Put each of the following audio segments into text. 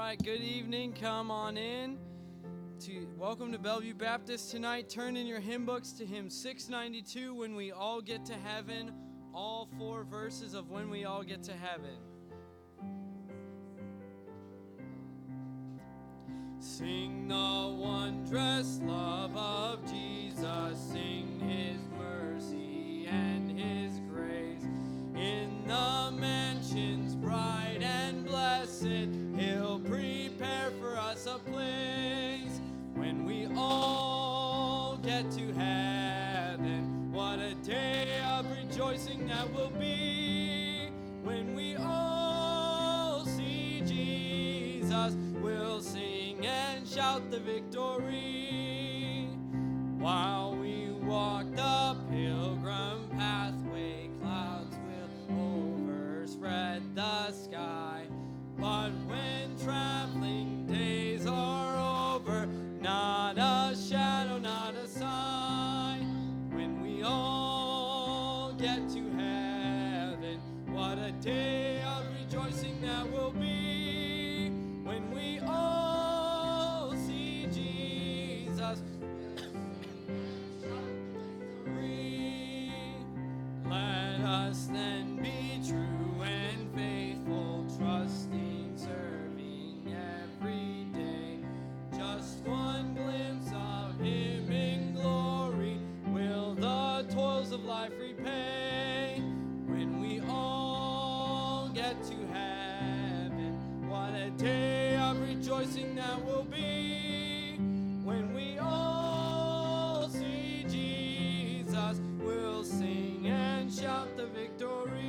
right, good evening. Come on in. Welcome to Bellevue Baptist tonight. Turn in your hymn books to hymn 692, When We All Get to Heaven. All 4 verses of When We All Get to Heaven. Sing the wondrous love of Jesus. Sing his mercy and his grace. In the mansions bright and blessed, he'll prepare for us a place. When we all get to heaven, what a day of rejoicing that will be. When we all see Jesus, we'll sing and shout the victory. While we walk the pilgrim pathway, clouds will overspread the sky. But when traveling days are over, not a shadow, not a sign. When we all get to heaven, what a day of rejoicing that will be. When we all see Jesus, let us then be true and faithful, trusting, serving every day. Just one glimpse of him in glory will the toils of life repay. When we all get to heaven, what a day of rejoicing that will be. When we all see Jesus, we'll sing and shout the victory.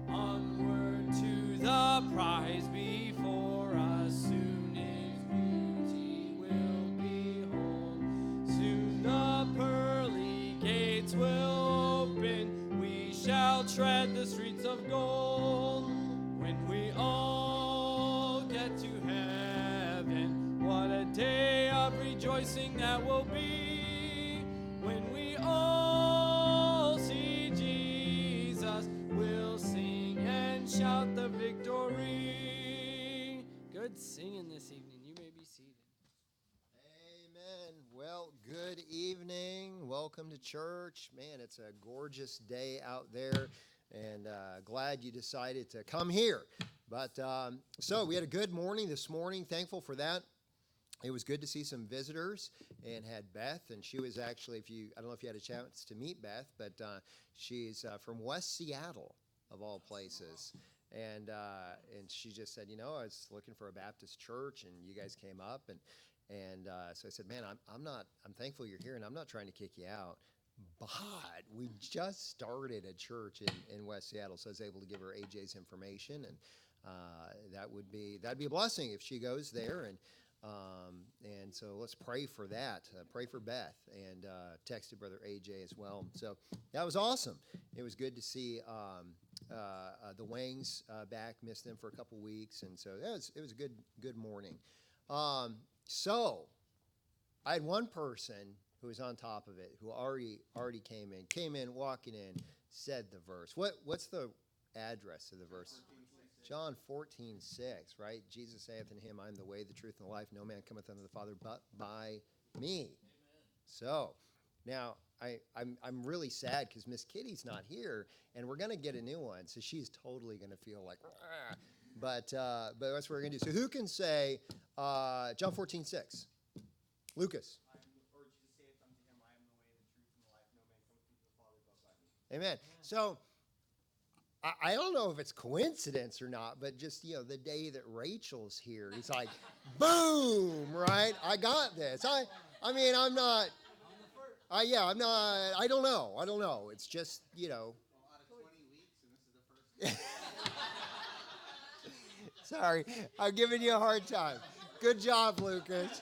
Onward to the prize before us, soon his beauty will behold. Soon the pearly gates will open, we shall tread the streets of gold. When we all get to heaven, what a day of rejoicing that will be. When we all see Jesus, we'll sing and shout the victory. Good singing this evening. You may be seated. Amen. Well, good evening. Welcome to church. Man, it's a gorgeous day out there, and glad you decided to come here. But so we had a good morning this morning. Thankful for that. It was good to see some visitors, and had Beth, and she was actually, I don't know if you had a chance to meet Beth, but she's from West Seattle, of all places. And she just said, I was looking for a Baptist church, and you guys came up, and so I said, man, I'm thankful you're here, and I'm not trying to kick you out. But we just started a church in West Seattle, so I was able to give her AJ's information, and that'd be a blessing if she goes there, and so let's pray for that. Pray for Beth, and texted Brother AJ as well. So that was awesome. It was good to see the Wangs back. Missed them for a couple weeks, and so it was a good morning. So I had one person who was on top of it, who already came in, walking in, said the verse. What's the address of the verse? John 14:6, right? Jesus saith unto him, I am the way, the truth, and the life. No man cometh unto the Father but by me. Amen. So now I'm really sad because Miss Kitty's not here, and we're going to get a new one, so she's totally going to feel like, Rah. But that's what we're going to do. So who can say John 14:6? Lucas. Amen. So I don't know if it's coincidence or not, but just, the day that Rachel's here, he's like, boom, right? I got this. I mean, I'm not, I'm not, I don't know. It's just, Out of 20 weeks, and this is the first. Sorry, I'm giving you a hard time. Good job, Lucas.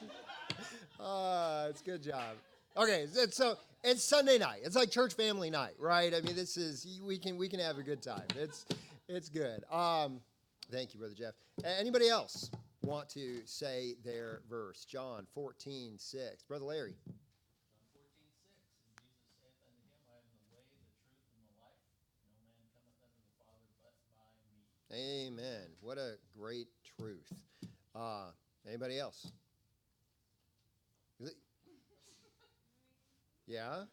It's a good job. Okay, so it's Sunday night. It's like church family night, right? I mean, we can have a good time. It's good. Thank you, Brother Jeff. Anybody else want to say their verse? John 14:6. Brother Larry. John 14:6. And Jesus saith unto him, I am the way, the truth, and the life. No man cometh unto the Father but by me. Amen. What a great truth. Anybody else? Yeah?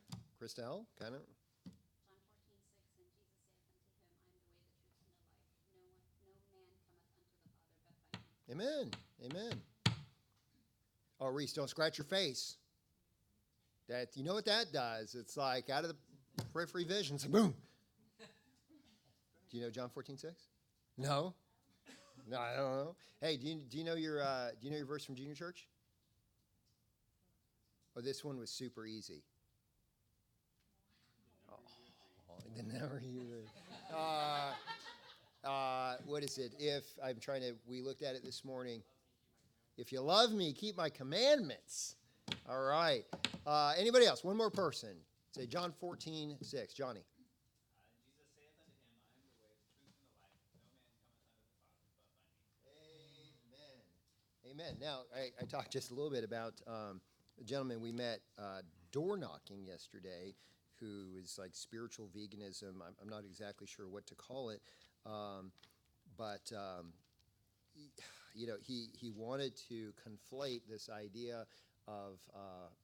Christelle, kind of? John 14:6, and Jesus saith unto him, I am the way, the truth, and the life. No man cometh unto the Father but by me. Amen. Amen. Oh, Reese, don't scratch your face. You know what that does? It's like out of the periphery vision. So boom. Do you know John 14:6? No? No, I don't know. Hey, do you know your verse from junior church? Oh, this one was super easy. Oh, never hear what is it? We looked at it this morning. If you love me, keep my commandments. All right. Anybody else? One more person. Say John 14:6. Johnny. Jesus saith unto him, I am the way, the truth, and the life. No man cometh unto the Father but by me. Amen. Now, I talked just a little bit about a gentleman we met door knocking yesterday who is like spiritual veganism. I'm not exactly sure what to call it, but he wanted to conflate this idea of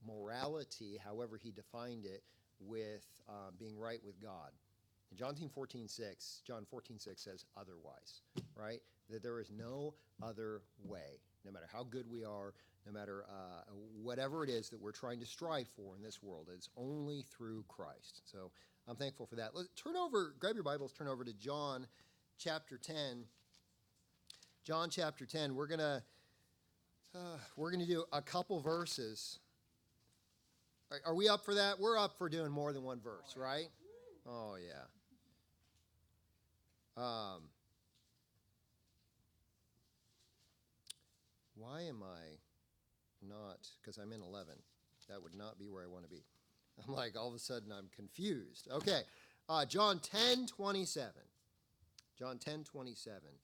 morality, however he defined it, with being right with God. In John 14:6 says otherwise, right? That there is no other way, no matter how good we are, no matter whatever it is that we're trying to strive for in this world, it's only through Christ. So I'm thankful for that. Let's grab your Bibles, turn over to John chapter 10. John chapter 10, we're gonna do a couple verses. Are we up for that? We're up for doing more than one verse, right? Oh, yeah. Why am I not, because I'm in 11. That would not be where I want to be. I'm like, all of a sudden, I'm confused. Okay, John 10:27. John 10:27.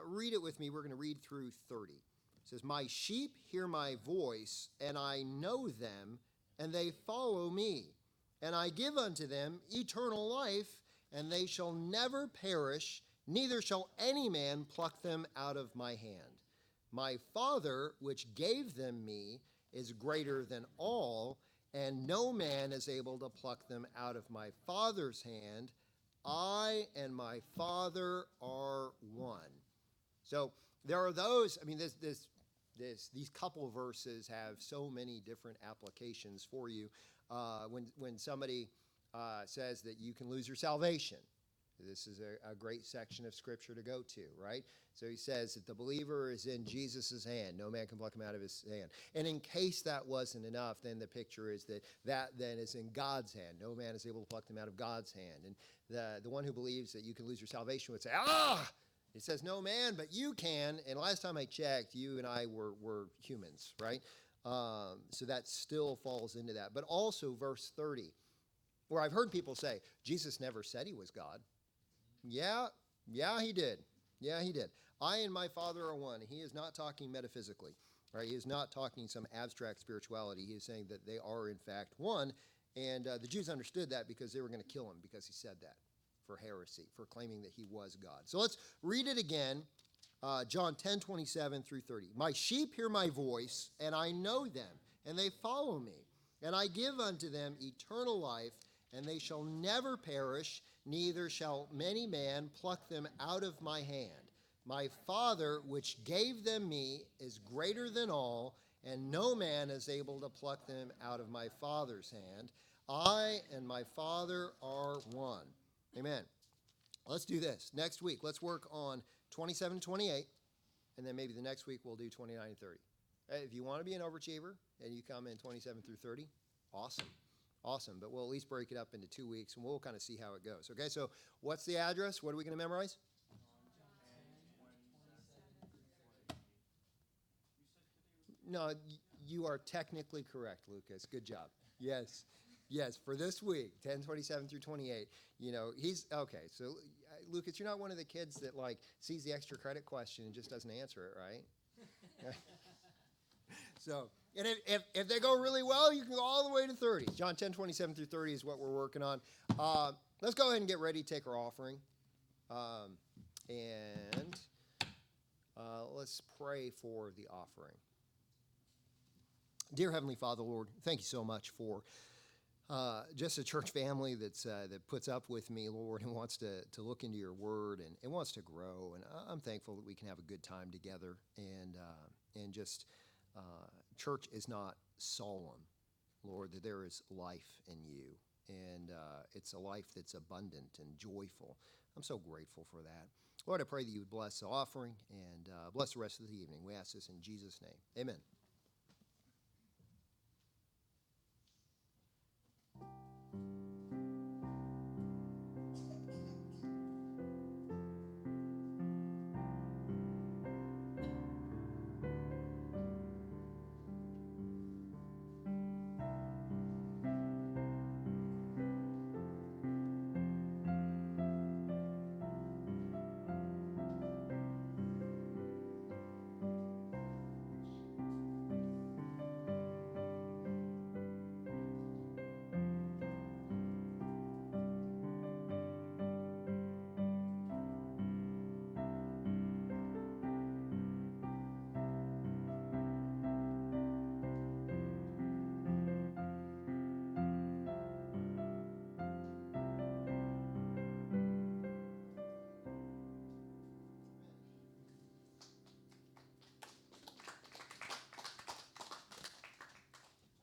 Read it with me. We're going to read through 30. It says, my sheep hear my voice, and I know them, and they follow me. And I give unto them eternal life, and they shall never perish, neither shall any man pluck them out of my hand. My Father, which gave them me, is greater than all, and no man is able to pluck them out of my Father's hand. I and my Father are one. So there are those, these couple of verses have so many different applications for you. When somebody says that you can lose your salvation, this is a great section of Scripture to go to, right? So he says that the believer is in Jesus' hand. No man can pluck him out of his hand. And in case that wasn't enough, then the picture is that then is in God's hand. No man is able to pluck them out of God's hand. And the one who believes that you can lose your salvation would say, It says, no man, but you can. And last time I checked, you and I were humans, right? So that still falls into that. But also verse 30, where I've heard people say, Jesus never said he was God. Yeah, he did. Yeah, he did. I and my Father are one. He is not talking metaphysically, right? He is not talking some abstract spirituality. He is saying that they are, in fact, one. And the Jews understood that because they were going to kill him because he said that for heresy, for claiming that he was God. So let's read it again, John 10:27 through 30. My sheep hear my voice, and I know them, and they follow me. And I give unto them eternal life, and they shall never perish, neither shall any man pluck them out of my hand. My Father, which gave them me, is greater than all, and no man is able to pluck them out of my Father's hand. I and my Father are one. Amen. Let's do this. Next week, let's work on 27 and 28, and then maybe the next week we'll do 29 and 30. If you want to be an overachiever and you come in 27 through 30, awesome. Awesome, but we'll at least break it up into 2 weeks, and we'll kind of see how it goes. Okay, so what's the address? What are we going to memorize? No, you are technically correct, Lucas. Good job. Yes, for this week, 10:27 through 28. He's, okay, so Lucas, you're not one of the kids that, sees the extra credit question and just doesn't answer it, right? So, and if they go really well, you can go all the way to 30. John 10:27 through 30 is what we're working on. Let's go ahead and get ready to take our offering. And Let's pray for the offering. Dear Heavenly Father, Lord, thank you so much for just a church family that puts up with me, Lord, and wants to look into your word and wants to grow. And I'm thankful that we can have a good time together. And just church is not solemn, Lord, that there is life in you. And it's a life that's abundant and joyful. I'm so grateful for that. Lord, I pray that you would bless the offering and bless the rest of the evening. We ask this in Jesus' name. Amen.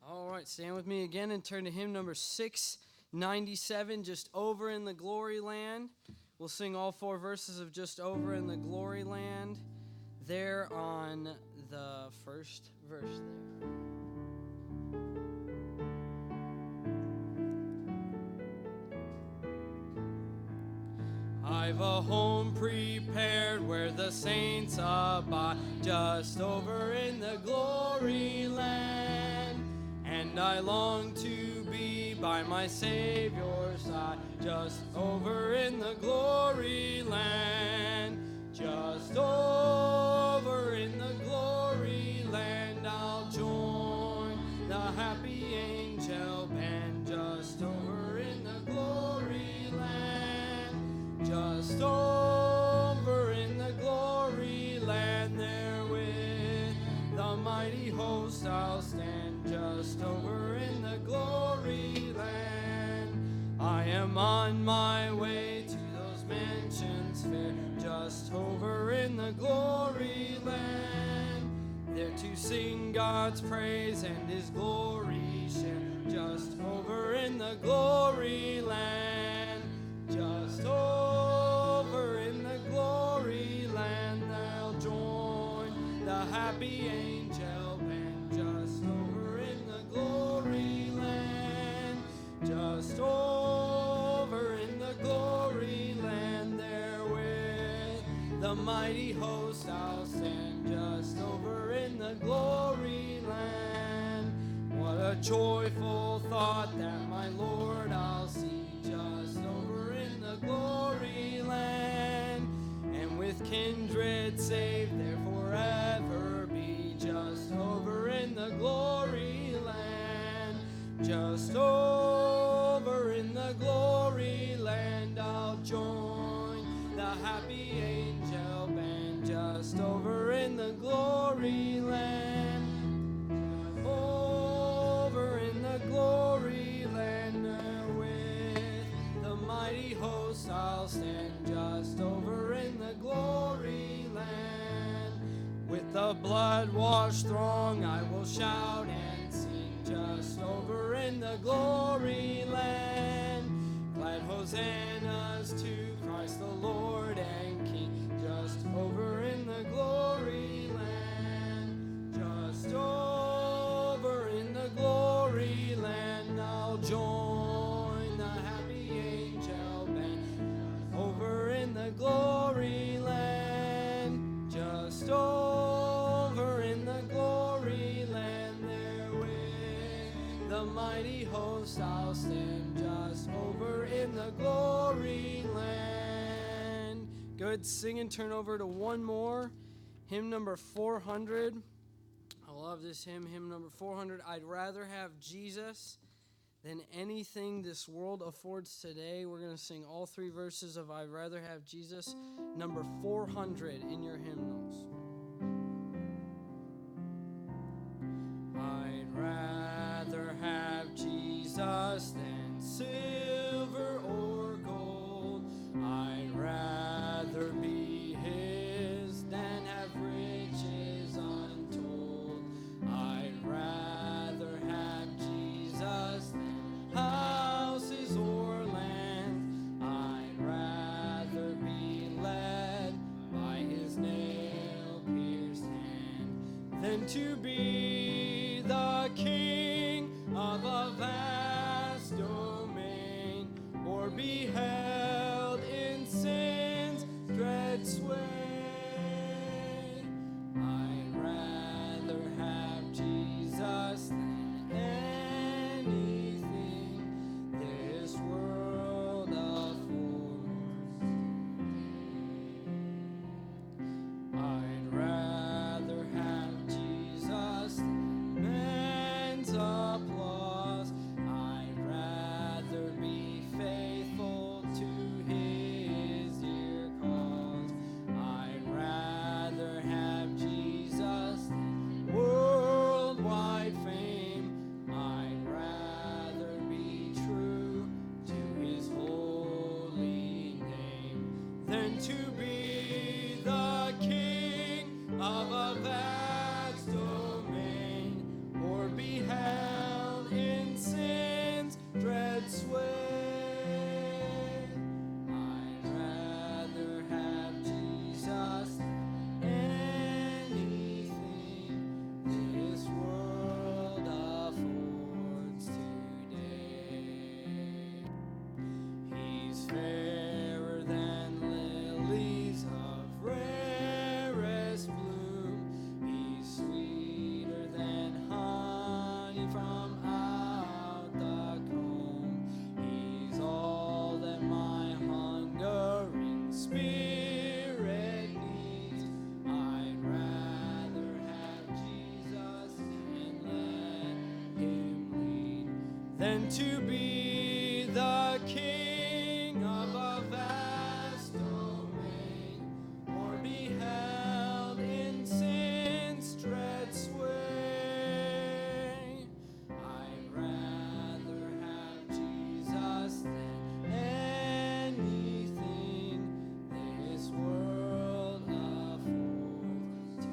All right, stand with me again and turn to hymn number 697, Just Over in the Glory Land. We'll sing all 4 verses of Just Over in the Glory Land there on the first verse there. I've a home prepared where the saints abide, just over in the glory land. And I long to be by my Savior's side, just over in the glory land. Just over in the glory land, I'll join the happy angel band, just over in the glory land. Just over in the glory land, there with the mighty host I'll stand, just over in the glory land. I am on my way to those mansions fair, just over in the glory land, there to sing God's praise and his glory share, just over in the glory land. Just over in the glory land, I'll join the happy angel band, just over in the glory land. Just over in the glory land, there with the mighty host I'll stand, just over in the glory land. What a joyful thought that my Lord I'll see, just over in the glory land, and with kindred saved there forever be, just over in the glory land. Just over in the glory land, I'll join the happy angel band, just over in the glory land. Over in the glory land, with the mighty host I'll stand, just over in the glory land. With the blood-washed throng I will shout and sing, just over in the glory land. Glad hosannas to Christ the Lord and King, just over in the glory land. Just over in the glory land, I'll join the happy angel band, over in the glory land. Just over in the glory land, there with the mighty host I'll stand, just over in the glory land. Good, sing and turn over to one more. Hymn number 400. I love this hymn, hymn number 400. I'd rather have Jesus than anything this world affords today. We're going to sing all 3 verses of I'd rather have Jesus, number 400 in your hymnals. than to be the king of a vast domain, or be held in sin's dread sway. I'd rather have Jesus than anything this world affords. I'd rather have Jesus than men's applause. I'd rather be faithful to his dear cause. I'd rather have Jesus than worldwide fame. I'd rather be true to his holy name than to be the king of a vast domain, or be held in sin's dread sway. I'd rather have Jesus than anything this world affords today. He's fairer than lilies of rarest bloom. He's sweeter than honey from out the comb. He's all that my hungering spirit needs. I'd rather have Jesus and let him lead than to be the king of a vast domain, or be held in sin's dread sway. I'd rather have Jesus than anything this world affords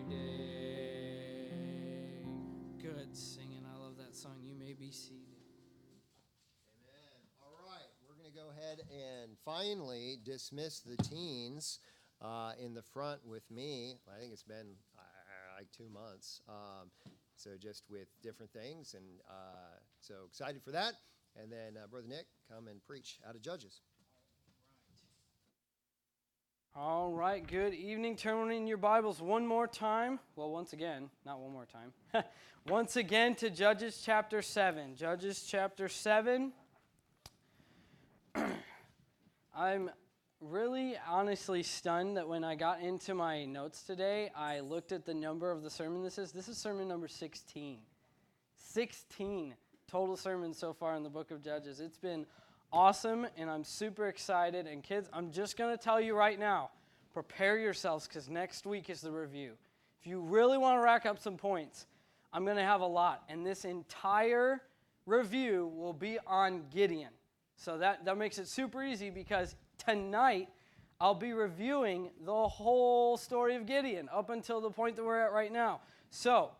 today. Good singing. I love that song. You may be seated. Amen. All right, we're going to go ahead and finally dismiss the teens in the front with me. I think it's been like 2 months. So just with different things, and so excited for that. And then Brother Nick, come and preach out of Judges. All right, good evening. Turn in your Bibles one more time. Well, once again, not one more time. Once again to Judges chapter 7. Judges chapter 7. I'm really honestly stunned that when I got into my notes today, I looked at the number of the sermon this is. This is sermon number 16. 16 total sermons so far in the book of Judges. It's been awesome, and I'm super excited. And kids, I'm just going to tell you right now, prepare yourselves, because next week is the review. If you really want to rack up some points, I'm going to have a lot. And this entire review will be on Gideon. So that makes it super easy, because tonight I'll be reviewing the whole story of Gideon up until the point that we're at right now. So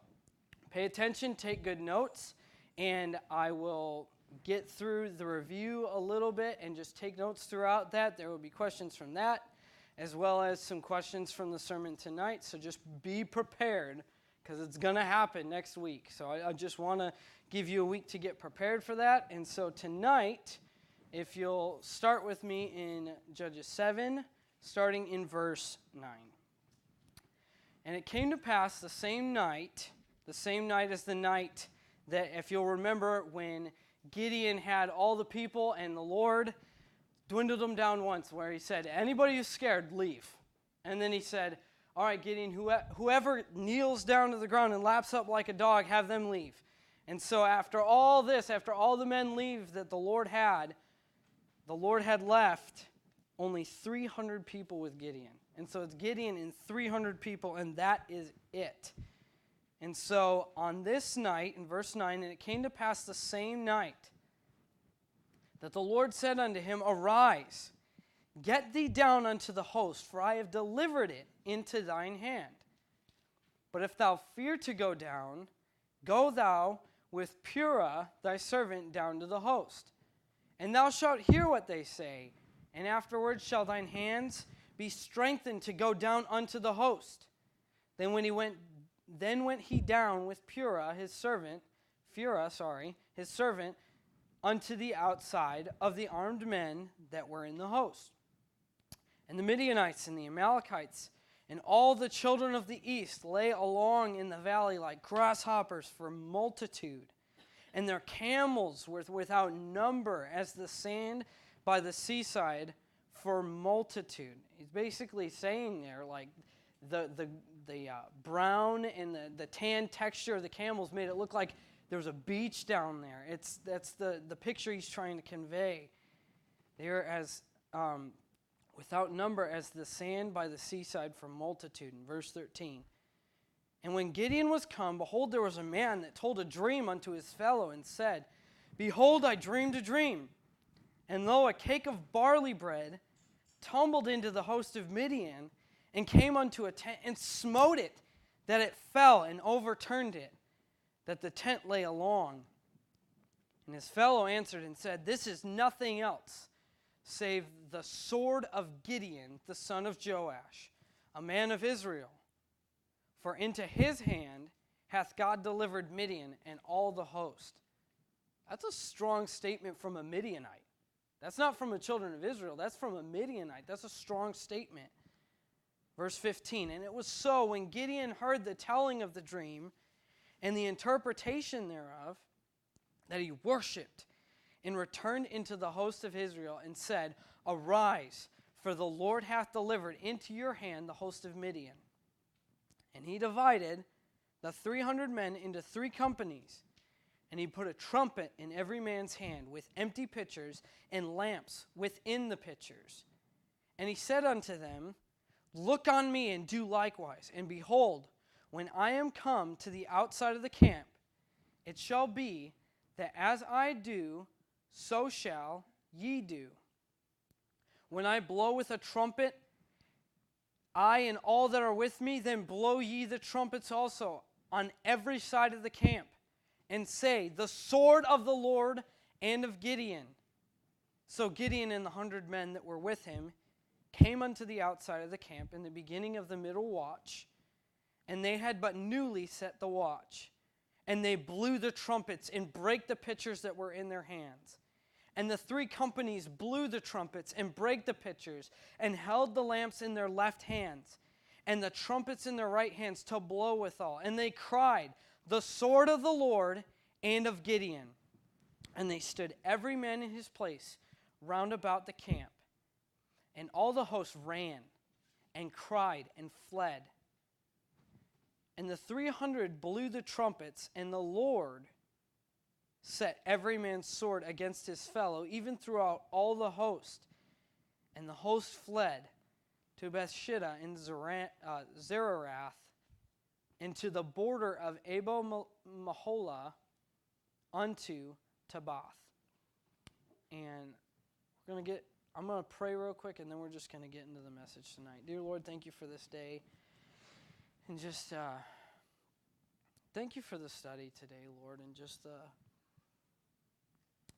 pay attention, take good notes, and I will get through the review a little bit and just take notes throughout that. There will be questions from that, as well as some questions from the sermon tonight. So just be prepared, because it's going to happen next week. So I just want to give you a week to get prepared for that. And so tonight, if you'll start with me in Judges 7, starting in verse 9. And it came to pass the same night as the night that, if you'll remember, when Gideon had all the people and the Lord dwindled them down once, where he said, anybody who's scared, leave. And then he said, all right, Gideon, whoever kneels down to the ground and laps up like a dog, have them leave. And so after all this, after all the men leave that the Lord had left only 300 people with Gideon. And so it's Gideon and 300 people, and that is it. And so on this night, in verse 9, and it came to pass the same night that the Lord said unto him, arise, get thee down unto the host, for I have delivered it into thine hand. But if thou fear to go down, go thou with Purah thy servant down to the host. And thou shalt hear what they say, and afterwards shall thine hands be strengthened to go down unto the host. Then when he went Then went he down with Phurah his servant, unto the outside of the armed men that were in the host. And the Midianites and the Amalekites and all the children of the east lay along in the valley like grasshoppers for multitude, and their camels were without number as the sand by the seaside for multitude. He's basically saying there, like, the brown and the tan texture of the camels made it look like there was a beach down there. That's the picture he's trying to convey. They are as without number as the sand by the seaside for multitude. In verse 13. And when Gideon was come, behold, there was a man that told a dream unto his fellow, and said, Behold, I dreamed a dream. And lo, a cake of barley bread tumbled into the host of Midian, and came unto a tent, and smote it, that it fell, and overturned it, that the tent lay along. And his fellow answered and said, This is nothing else, save the sword of Gideon, the son of Joash, a man of Israel. For into his hand hath God delivered Midian and all the host. That's a strong statement from a Midianite. That's not from the children of Israel. That's from a Midianite. That's a strong statement. Verse 15, And it was so, when Gideon heard the telling of the dream and the interpretation thereof, that he worshipped and returned into the host of Israel, and said, Arise, for the Lord hath delivered into your hand the host of Midian. And he divided the 300 men into 3 companies, and he put a trumpet in every man's hand, with empty pitchers and lamps within the pitchers. And he said unto them, Look on me, and do likewise. And behold, when I am come to the outside of the camp, it shall be that as I do, so shall ye do. When I blow with a trumpet, I and all that are with me, then blow ye the trumpets also on every side of the camp, and say, The sword of the Lord and of Gideon. So Gideon and the 100 men that were with him came unto the outside of the camp in the beginning of the middle watch, and they had but newly set the watch. And they blew the trumpets and brake the pitchers that were in their hands. And the 3 companies blew the trumpets and brake the pitchers, and held the lamps in their left hands, and the trumpets in their right hands to blow withal. And they cried, The sword of the Lord and of Gideon. And they stood every man in his place round about the camp. And all the host ran and cried and fled. And the 300 blew the trumpets, and the Lord set every man's sword against his fellow, even throughout all the host. And the host fled to Bethshitta in Zererath, and to the border of Abel-Maholah unto Tabbath. And I'm going to pray real quick, and then we're just going to get into the message tonight. Dear Lord, thank you for this day. And just thank you for the study today, Lord, and just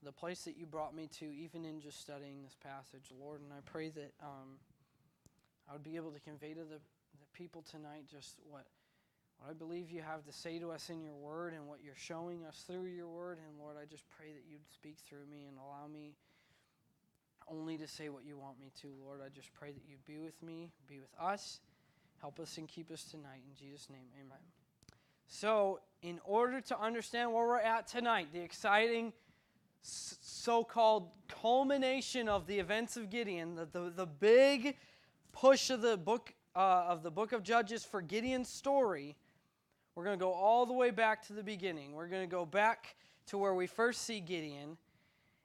the place that you brought me to, even in just studying this passage, Lord. And I pray that I would be able to convey to the people tonight just what I believe you have to say to us in your word, and what you're showing us through your word. And Lord, I just pray that you'd speak through me and allow me only to say what you want me to, Lord. I just pray that you'd be with me, be with us. Help us and keep us tonight. In Jesus' name, amen. So, in order to understand where we're at tonight, the exciting so-called culmination of the events of Gideon, the big push of the book of Judges for Gideon's story, we're going to go all the way back to the beginning. We're going to go back to where we first see Gideon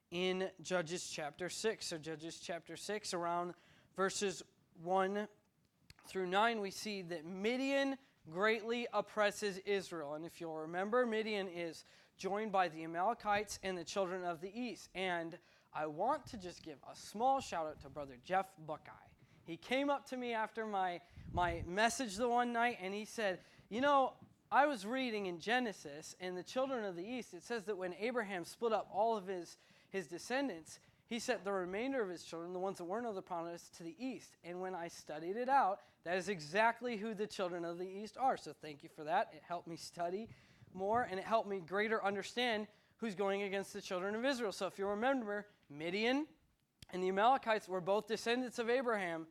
in Judges chapter 6. So Judges chapter 6, around verses 1 through 9, we see that Midian greatly oppresses Israel. And if you'll remember, Midian is joined by the Amalekites and the children of the east. And I want to just give a small shout out to Brother Jeff Buckeye. He came up to me after my message the one night, and he said, I was reading in Genesis, and the children of the east, it says that when Abraham split up all of his descendants, he set the remainder of his children, the ones that weren't of the promise, to the east. And when I studied it out, that is exactly who the children of the east are. So thank you for that. It helped me study more, and it helped me greater understand who's going against the children of Israel. So if you remember, Midian and the Amalekites were both descendants of Abraham.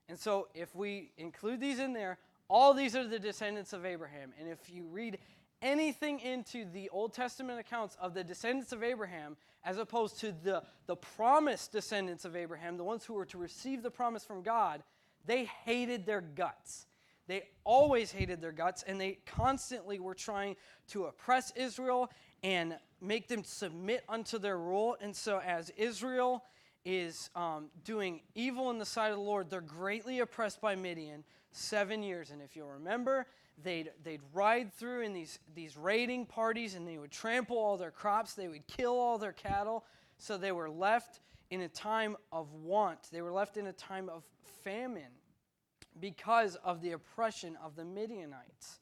And so if we include these in there, all these are the descendants of Abraham. And if you read anything into the Old Testament accounts of the descendants of Abraham, as opposed to the promised descendants of Abraham, the ones who were to receive the promise from God, they hated their guts. They always hated their guts, and they constantly were trying to oppress Israel and make them submit unto their rule. And so as Israel is doing evil in the sight of the Lord, they're greatly oppressed by Midian 7 years. And if you'll remember, they'd ride through in these raiding parties, and they would trample all their crops. They would kill all their cattle. So they were left in a time of want. They were left in a time of famine because of the oppression of the Midianites.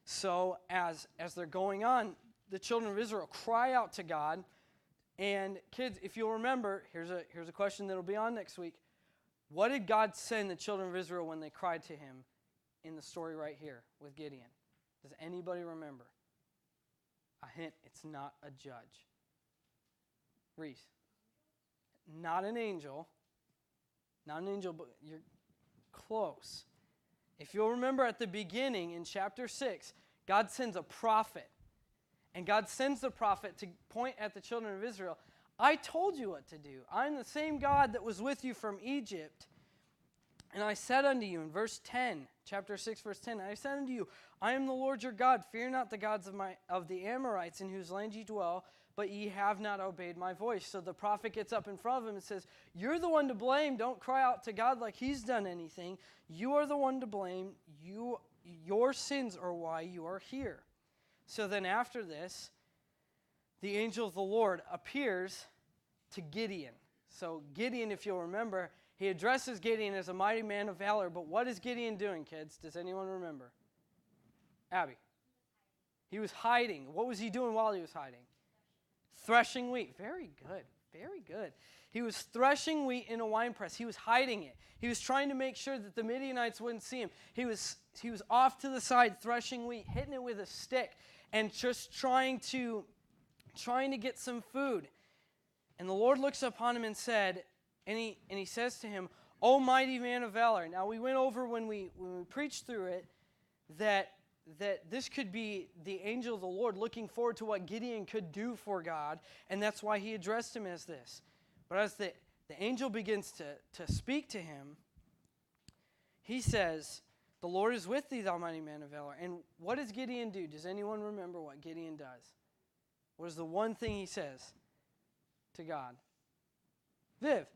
So as they're going on, the children of Israel cry out to God. And kids, if you'll remember, here's a question that'll be on next week. What did God send the children of Israel when they cried to him in the story right here with Gideon? Does anybody remember? A hint, it's not a judge. Reese. Not an angel. Not an angel, but you're close. If you'll remember at the beginning in chapter 6, God sends a prophet. And God sends the prophet to point at the children of Israel. I told you what to do. I'm the same God that was with you from Egypt. And I said unto you in verse 10, chapter 6, verse 10, I said unto you, I am the Lord your God. Fear not the gods of the Amorites in whose land ye dwell, but ye have not obeyed my voice. So the prophet gets up in front of him and says, you're the one to blame. Don't cry out to God like he's done anything. You are the one to blame. Your sins are why you are here. So then after this, the angel of the Lord appears to Gideon. So Gideon, if you'll remember, he addresses Gideon as a mighty man of valor. But what is Gideon doing, kids? Does anyone remember? Abby. He was hiding. What was he doing while he was hiding? Threshing wheat. Very good. Very good. He was threshing wheat in a winepress. He was hiding it. He was trying to make sure that the Midianites wouldn't see him. He was off to the side threshing wheat, hitting it with a stick, and just trying to get some food. And the Lord looks upon him and said, and he says to him, O mighty man of valor. Now we went over when we preached through it that this could be the angel of the Lord looking forward to what Gideon could do for God, and that's why he addressed him as this. But as the angel begins to speak to him, he says, the Lord is with thee, thou mighty man of valor. And what does Gideon do? Does anyone remember what Gideon does? What is the one thing he says to God? Viv,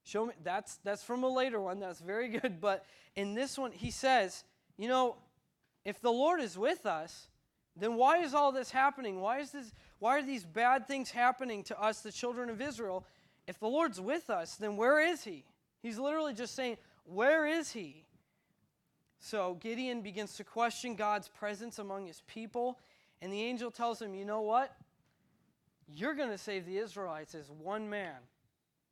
show me. That's from a later one. That's very good. But in this one, he says, if the Lord is with us, then why is all this happening? Why are these bad things happening to us, the children of Israel? If the Lord's with us, then where is he? He's literally just saying, where is he? So Gideon begins to question God's presence among his people, and the angel tells him, you know what? You're going to save the Israelites as one man.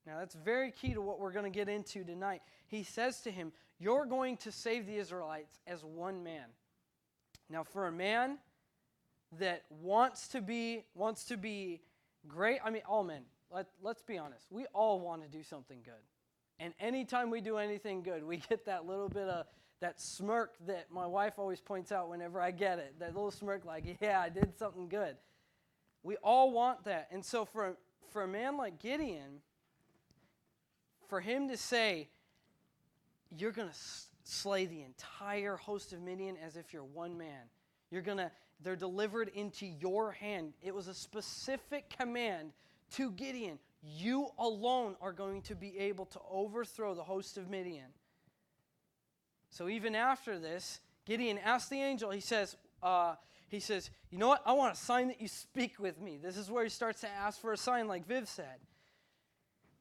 Now that's very key to what we're going to get into tonight. He says to him, you're going to save the Israelites as one man. Now for a man that wants to be great, I mean, all men, let's be honest. We all want to do something good. And anytime we do anything good, we get that little bit of that smirk that my wife always points out whenever I get it. That little smirk like, yeah, I did something good. We all want that. And so for a man like Gideon, for him to say, you're going to slay the entire host of Midian as if you're one man. They're delivered into your hand. It was a specific command to Gideon. You alone are going to be able to overthrow the host of Midian. So even after this, Gideon asked the angel, he says, you know what? I want a sign that you speak with me. This is where he starts to ask for a sign like Viv said.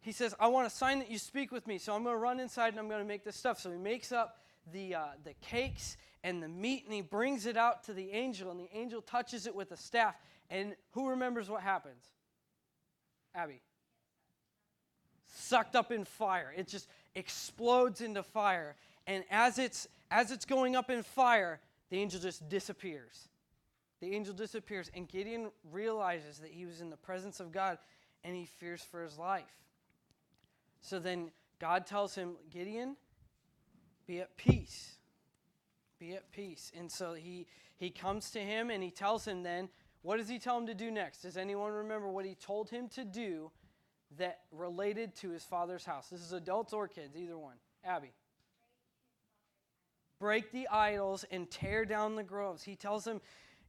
He says, I want a sign that you speak with me. So I'm going to run inside and I'm going to make this stuff. So he makes up the cakes and the meat and he brings it out to the angel. And the angel touches it with a staff. And who remembers what happens? Abby. sucked up in fire. It just explodes into fire. And as it's going up in fire, the angel just disappears. The angel disappears, and Gideon realizes that he was in the presence of God, and he fears for his life. So then God tells him, Gideon, be at peace. Be at peace. And so he comes to him, and he tells him then, what does he tell him to do next? Does anyone remember what he told him to do that related to his father's house? This is adults or kids, either one. Abby. Break the idols and tear down the groves. He tells him,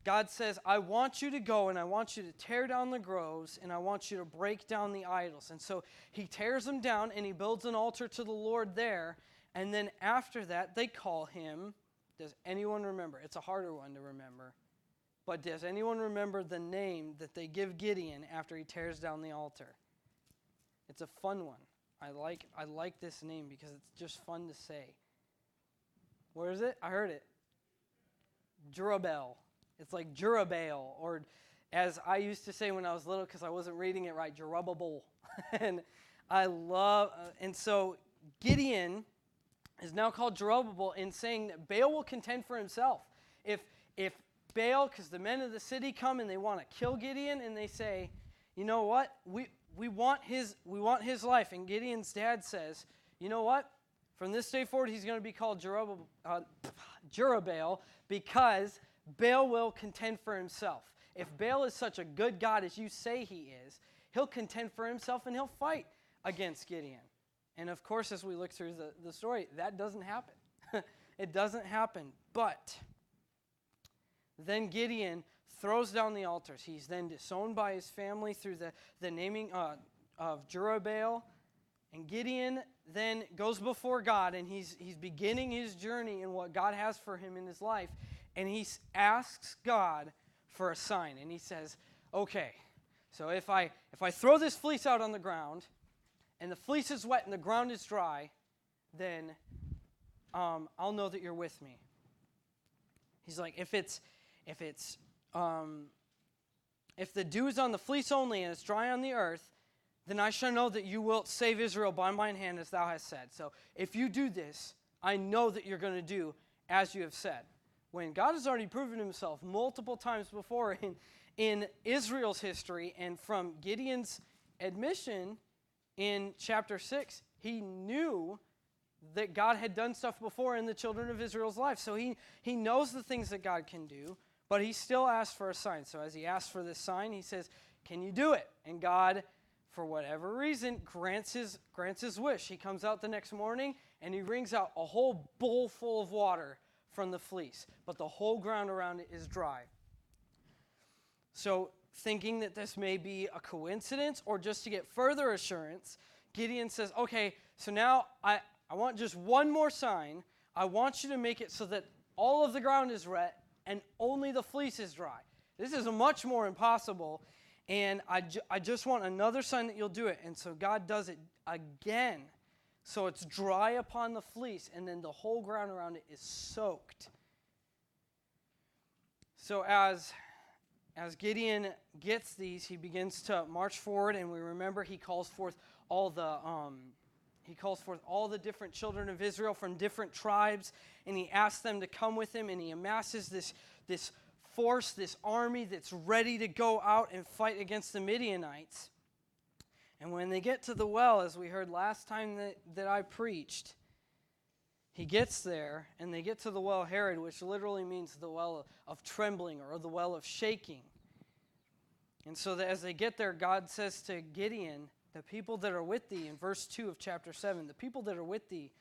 God says, I want you to go and I want you to tear down the groves and I want you to break down the idols. And so he tears them down and he builds an altar to the Lord there. And then after that, they call him, does anyone remember? It's a harder one to remember. But does anyone remember the name that they give Gideon after he tears down the altar? It's a fun one. I like this name because it's just fun to say. Where is it? I heard it. Jerubbaal. It's like Jerubbaal, or as I used to say when I was little because I wasn't reading it right, Jerubbabel. And I love, and so Gideon is now called Jerubbabel in saying that Baal will contend for himself. If Baal, because the men of the city come and they want to kill Gideon, and they say, you know what, we want his life, and Gideon's dad says, you know what, from this day forward he's going to be called Jerubbaal because Baal will contend for himself. If Baal is such a good God as you say he is, he'll contend for himself and he'll fight against Gideon. And of course, as we look through the story, that doesn't happen. It doesn't happen. But then Gideon throws down the altars. He's then disowned by his family through the naming of Jerubbaal. And Gideon then goes before God, and he's beginning his journey in what God has for him in his life. And he asks God for a sign. And he says, okay, so if I throw this fleece out on the ground, and the fleece is wet and the ground is dry, then I'll know that you're with me. He's like, if the dew is on the fleece only and it's dry on the earth, then I shall know that you will save Israel by mine hand as thou hast said. So if you do this, I know that you're going to do as you have said. When God has already proven himself multiple times before in Israel's history, and from Gideon's admission in chapter 6, he knew that God had done stuff before in the children of Israel's life. So he knows the things that God can do, but he still asks for a sign. So as he asks for this sign, he says, can you do it? And God, for whatever reason, grants his wish. He comes out the next morning and he wrings out a whole bowl full of water from the fleece, but the whole ground around it is dry. So thinking that this may be a coincidence or just to get further assurance, Gideon says, okay, so now I want just one more sign. I want you to make it so that all of the ground is wet and only the fleece is dry. This is much more impossible, and I just want another sign that you'll do it. And so God does it again. So it's dry upon the fleece, and then the whole ground around it is soaked. So as Gideon gets these, he begins to march forward, and we remember he calls forth all the different children of Israel from different tribes, and he asks them to come with him, and he amasses this force, this army that's ready to go out and fight against the Midianites. And when they get to the well, as we heard last time that I preached, he gets there, and they get to the well Herod, which literally means the well of trembling or the well of shaking. And so that as they get there, God says to Gideon, the people that are with thee, in verse 2 of chapter 7, the people that are with thee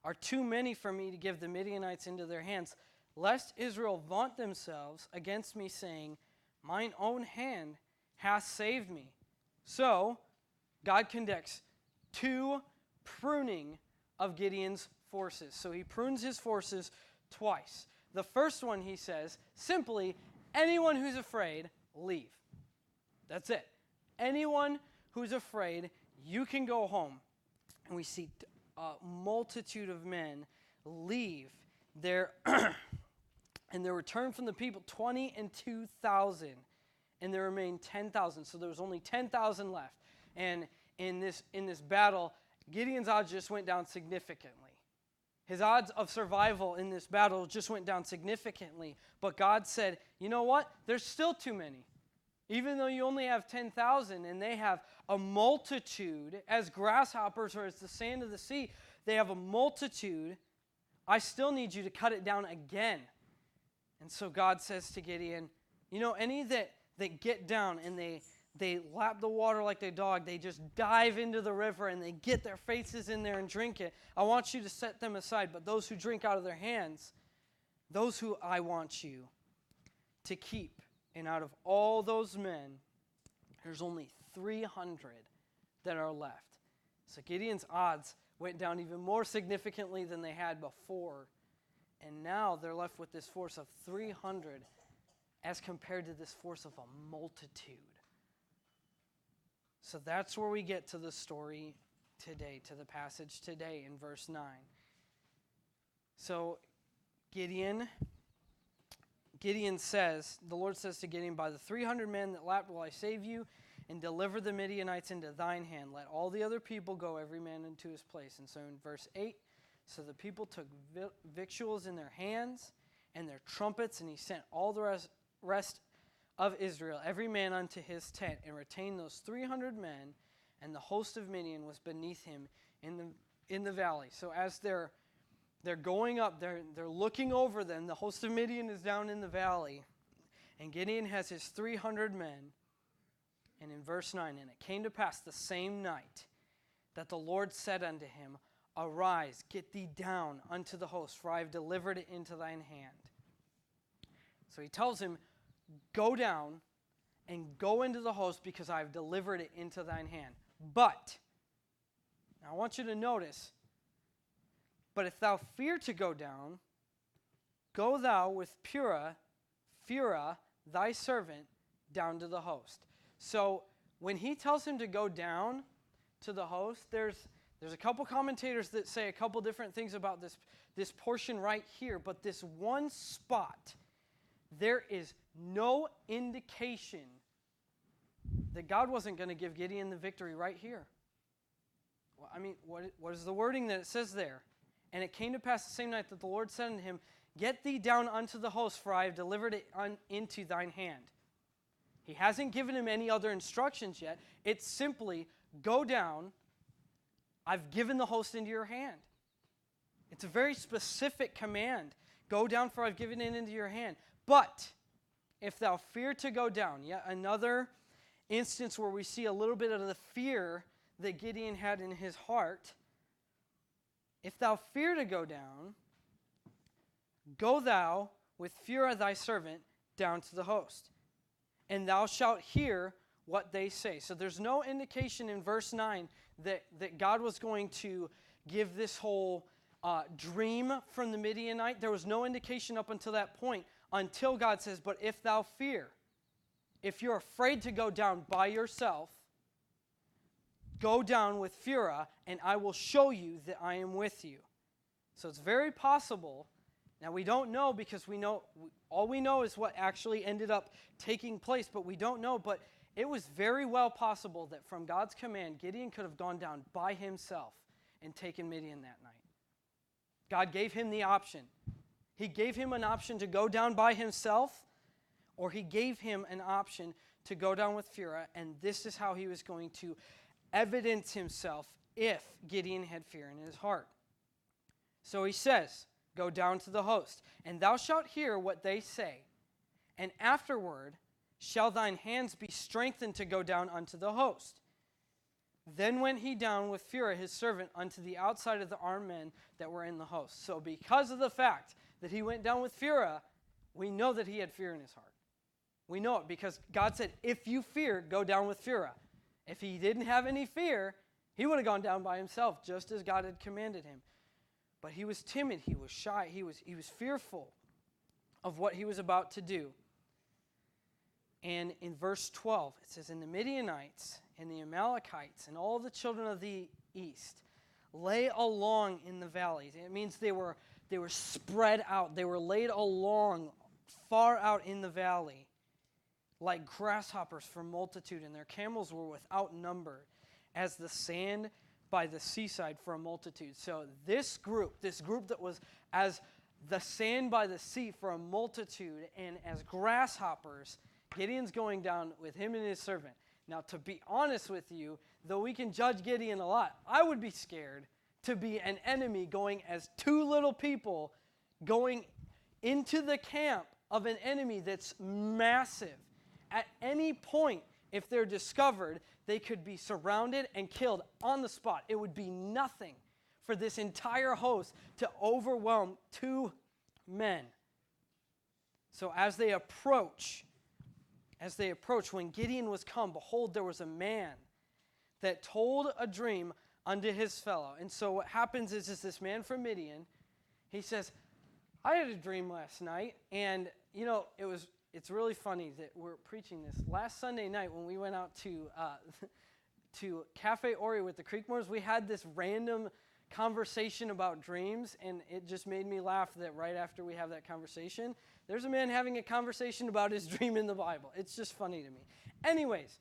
are too many for me to give the Midianites into their hands, lest Israel vaunt themselves against me, saying, mine own hand hath saved me. So God conducts two pruning of Gideon's forces. So he prunes his forces twice. The first one, he says, simply, anyone who's afraid, leave. That's it. Anyone who's afraid, you can go home. And we see a multitude of men leave their and there returned from the people 20 and 2,000, and there remained 10,000. So there was only 10,000 left. And in this battle, Gideon's odds just went down significantly. His odds of survival in this battle just went down significantly. But God said, you know what? There's still too many. Even though you only have 10,000 and they have a multitude, as grasshoppers or as the sand of the sea, they have a multitude, I still need you to cut it down again. And so God says to Gideon, you know, any that get down and they lap the water like a dog, they just dive into the river and they get their faces in there and drink it, I want you to set them aside. But those who drink out of their hands, those who I want you to keep. And out of all those men, there's only 300 that are left. So Gideon's odds went down even more significantly than they had before. And now they're left with this force of 300 as compared to this force of a multitude. So that's where we get to the story today, to the passage today in verse 9. So Gideon says, the Lord says to Gideon, by the 300 men that lapped will I save you and deliver the Midianites into thine hand. Let all the other people go, every man into his place. And so in verse 8, so the people took victuals in their hands and their trumpets, and he sent all the rest of Israel, every man unto his tent, and retained those 300 men, and the host of Midian was beneath him in the valley. So as they're going up, they're looking over them. The host of Midian is down in the valley, and Gideon has his 300 men. And in verse 9, and it came to pass the same night that the Lord said unto him, arise, get thee down unto the host, for I have delivered it into thine hand. So he tells him, go down and go into the host, because I have delivered it into thine hand. But, now I want you to notice, but if thou fear to go down, go thou with Phurah, thy servant, down to the host. So when he tells him to go down to the host, there's a couple commentators that say a couple different things about this portion right here, but this one spot, there is no indication that God wasn't going to give Gideon the victory right here. Well, I mean, what is the wording that it says there? And it came to pass the same night that the Lord said unto him, get thee down unto the host, for I have delivered it into thine hand. He hasn't given him any other instructions yet. It's simply, go down, I've given the host into your hand. It's a very specific command. Go down, for I've given it into your hand. But if thou fear to go down, yet another instance where we see a little bit of the fear that Gideon had in his heart. If thou fear to go down, go thou with Phurah thy servant down to the host, and thou shalt hear what they say. So there's no indication in verse 9 that God was going to give this whole dream from the Midianite. There was no indication up until that point, until God says, but if thou fear, if you're afraid to go down by yourself, go down with Phurah, and I will show you that I am with you. So it's very possible. Now we don't know, because all we know is what actually ended up taking place, but we don't know. But it was very well possible that from God's command, Gideon could have gone down by himself and taken Midian that night. God gave him the option. He gave him an option to go down by himself, or he gave him an option to go down with Phurah, and this is how he was going to evidence himself if Gideon had fear in his heart. So he says, go down to the host, and thou shalt hear what they say, and afterward shall thine hands be strengthened to go down unto the host. Then went he down with Phurah his servant unto the outside of the armed men that were in the host. So because of the fact that he went down with Phurah, we know that he had fear in his heart. We know it because God said, if you fear, go down with Phurah. If he didn't have any fear, he would have gone down by himself, just as God had commanded him. But he was timid, he was shy, he was fearful of what he was about to do. And in verse 12, it says, and the Midianites and the Amalekites and all the children of the east lay along in the valleys. It means they were spread out. They were laid along far out in the valley, like grasshoppers for multitude, and their camels were without number. as the sand by the seaside for a multitude. So this group that was as the sand by the sea for a multitude and as grasshoppers, Gideon's going down with him and his servant. Now, to be honest with you, though we can judge Gideon a lot, I would be scared to be an enemy going as two little people going into the camp of an enemy that's massive. At any point, if they're discovered, they could be surrounded and killed on the spot. It would be nothing for this entire host to overwhelm two men. So as they approach, when Gideon was come, behold, there was a man that told a dream unto his fellow. And so what happens is this man from Midian, he says, I had a dream last night, and it's really funny that we're preaching this. Last Sunday night when we went out to Cafe Ori with the Creekmores, we had this random conversation about dreams, and it just made me laugh that right after we have that conversation, there's a man having a conversation about his dream in the Bible. It's just funny to me. Anyways,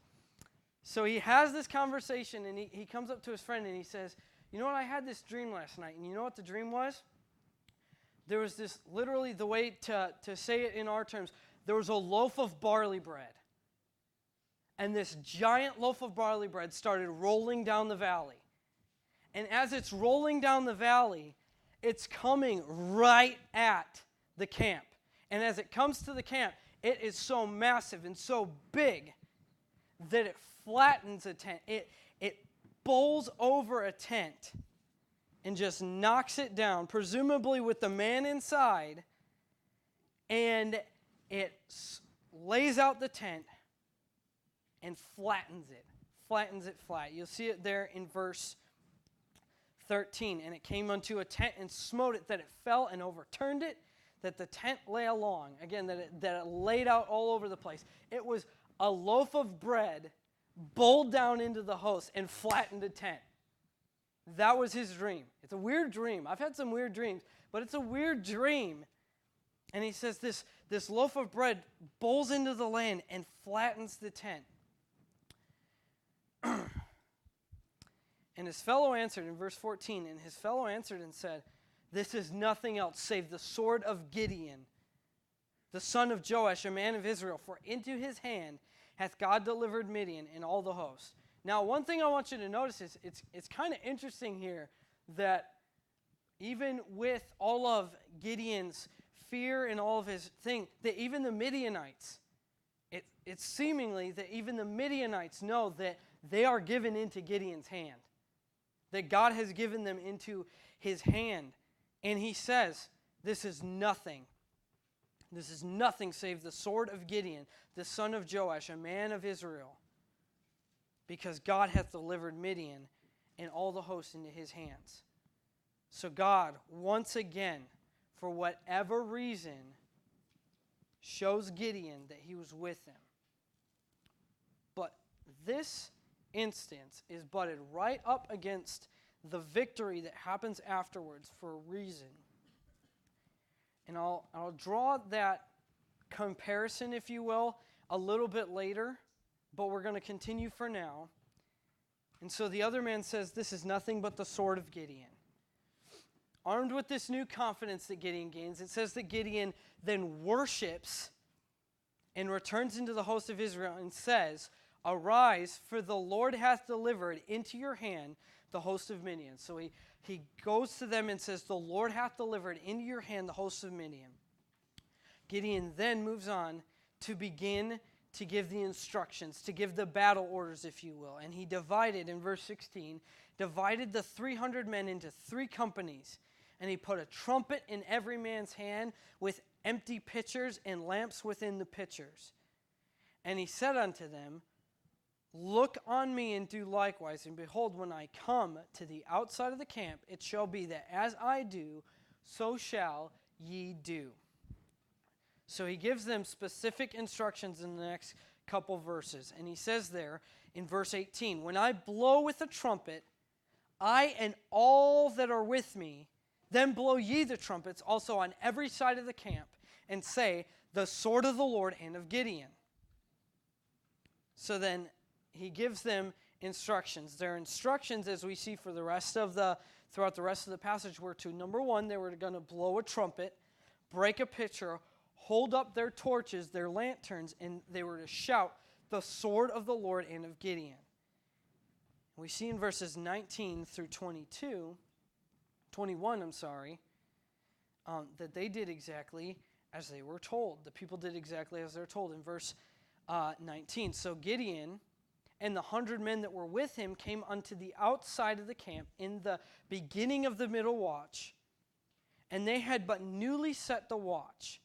so he has this conversation, and he comes up to his friend, and he says, you know what, I had this dream last night, and you know what the dream was? There was this, literally the way to say it in our terms, there was a loaf of barley bread. And this giant loaf of barley bread started rolling down the valley. And as it's rolling down the valley, it's coming right at the camp. And as it comes to the camp, it is so massive and so big that it flattens a tent. It bowls over a tent and just knocks it down, presumably with the man inside, and it lays out the tent and flattens it flat. You'll see it there in verse 13. And it came unto a tent and smote it, that it fell and overturned it, that the tent lay along. Again, that it laid out all over the place. It was a loaf of bread bowled down into the host and flattened a tent. That was his dream. It's a weird dream. I've had some weird dreams, but it's a weird dream. And he says this loaf of bread bowls into the land and flattens the tent. And his fellow answered in verse 14, and his fellow answered and said, this is nothing else save the sword of Gideon, the son of Joash, a man of Israel, for into his hand hath God delivered Midian and all the host. Now, one thing I want you to notice is it's kind of interesting here that even with all of Gideon's fear and all of his thing, that even the Midianites, it's seemingly that even the Midianites know that they are given into Gideon's hand, that God has given them into his hand. And he says, this is nothing. This is nothing save the sword of Gideon, the son of Joash, a man of Israel, because God hath delivered Midian and all the host into his hands. So God, once again, for whatever reason, shows Gideon that he was with him. But this instance is butted right up against the victory that happens afterwards for a reason. And I'll draw that comparison, if you will, a little bit later, but we're going to continue for now. And so the other man says, this is nothing but the sword of Gideon. Armed with this new confidence that Gideon gains, it says that Gideon then worships and returns into the host of Israel and says, arise, for the Lord hath delivered into your hand the host of Midian. So he goes to them and says, the Lord hath delivered into your hand the host of Midian. Gideon then moves on to begin to give the instructions, to give the battle orders, if you will. And he divided, in verse 16, divided the 300 men into 3 companies. And he put a trumpet in every man's hand with empty pitchers and lamps within the pitchers. And he said unto them, look on me and do likewise. And behold, when I come to the outside of the camp, it shall be that as I do, so shall ye do. So he gives them specific instructions in the next couple verses. And he says there in verse 18, when I blow with a trumpet, I and all that are with me, then blow ye the trumpets also on every side of the camp, and say, the sword of the Lord and of Gideon. So then he gives them instructions. Their instructions, as we see for throughout the rest of the passage, were to, number one, they were going to blow a trumpet, break a pitcher, hold up their torches, their lanterns, and they were to shout, "The sword of the Lord and of Gideon." We see in verses 19 through 21, that they did exactly as they were told. The people did exactly as they were told. In verse 19, "So Gideon and the 100 men that were with him came unto the outside of the camp in the beginning of the middle watch, and they had but newly set the watch."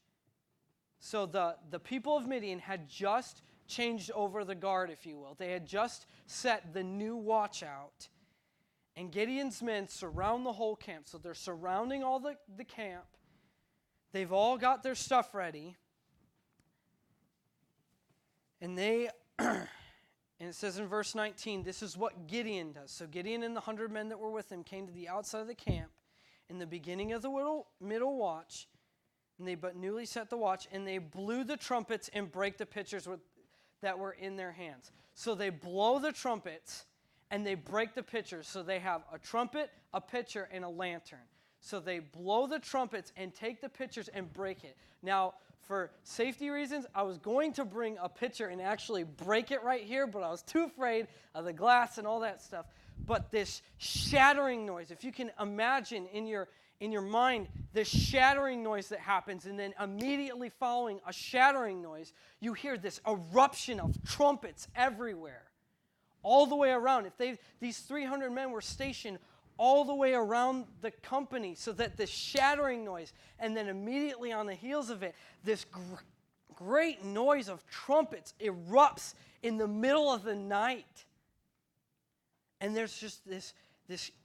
So the people of Midian had just changed over the guard, if you will. They had just set the new watch out. And Gideon's men surround the whole camp. So they're surrounding all the camp. They've all got their stuff ready. And and it says in verse 19, this is what Gideon does. So Gideon and the 100 men that were with him came to the outside of the camp in the beginning of the middle watch, and they but newly set the watch, and they blew the trumpets and brake the pitchers that were in their hands. So they blow the trumpets and they break the pitchers. So they have a trumpet, a pitcher, and a lantern. So they blow the trumpets and take the pitchers and break it. Now, for safety reasons, I was going to bring a pitcher and actually break it right here, but I was too afraid of the glass and all that stuff. But this shattering noise, if you can imagine in your mind this shattering noise that happens, and then immediately following a shattering noise, you hear this eruption of trumpets everywhere, all the way around. These 300 men were stationed all the way around the company, so that the shattering noise, and then immediately on the heels of it, this great noise of trumpets erupts in the middle of the night. And there's just this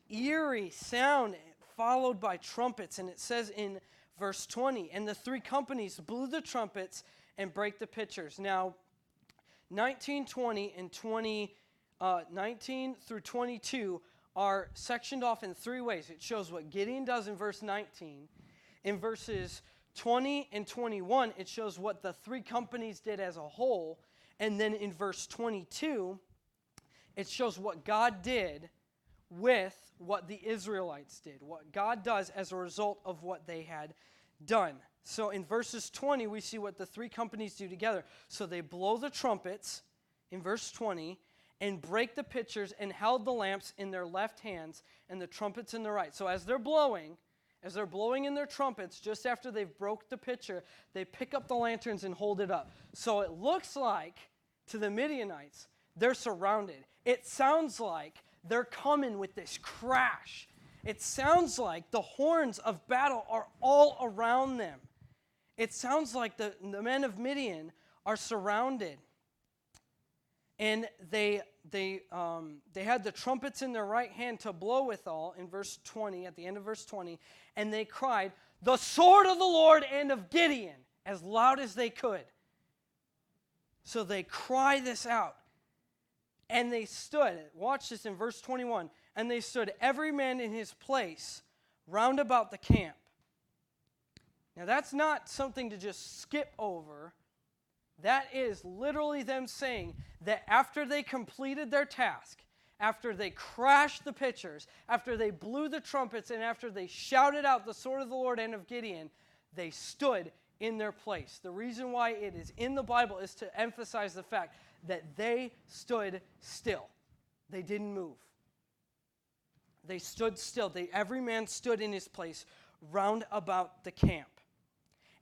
eerie sound followed by trumpets. And it says in verse 20, "And the three companies blew the trumpets and brake the pitchers." Now, 19, 20, and 19 through 22 are sectioned off in three ways. It shows what Gideon does in verse 19. In verses 20 and 21, it shows what the three companies did as a whole. And then in verse 22, it shows what God did with what the Israelites did, what God does as a result of what they had done. So in verses 20, we see what the three companies do together. So they blow the trumpets in verse 20 and break the pitchers and held the lamps in their left hands and the trumpets in their right. So as they're blowing in their trumpets, just after they've broke the pitcher, they pick up the lanterns and hold it up. So it looks like to the Midianites, they're surrounded. It sounds like they're coming with this crash. It sounds like the horns of battle are all around them. It sounds like the men of Midian are surrounded. And they had the trumpets in their right hand to blow withal, in verse 20, at the end of verse 20, and they cried, "The sword of the Lord and of Gideon," as loud as they could. So they cry this out. And they stood, watch this in verse 21, "And they stood every man in his place round about the camp." Now that's not something to just skip over. That is literally them saying that after they completed their task, after they crashed the pitchers, after they blew the trumpets, and after they shouted out the sword of the Lord and of Gideon, they stood in their place. The reason why it is in the Bible is to emphasize the fact that they stood still. They didn't move. They stood still. Every man stood in his place round about the camp.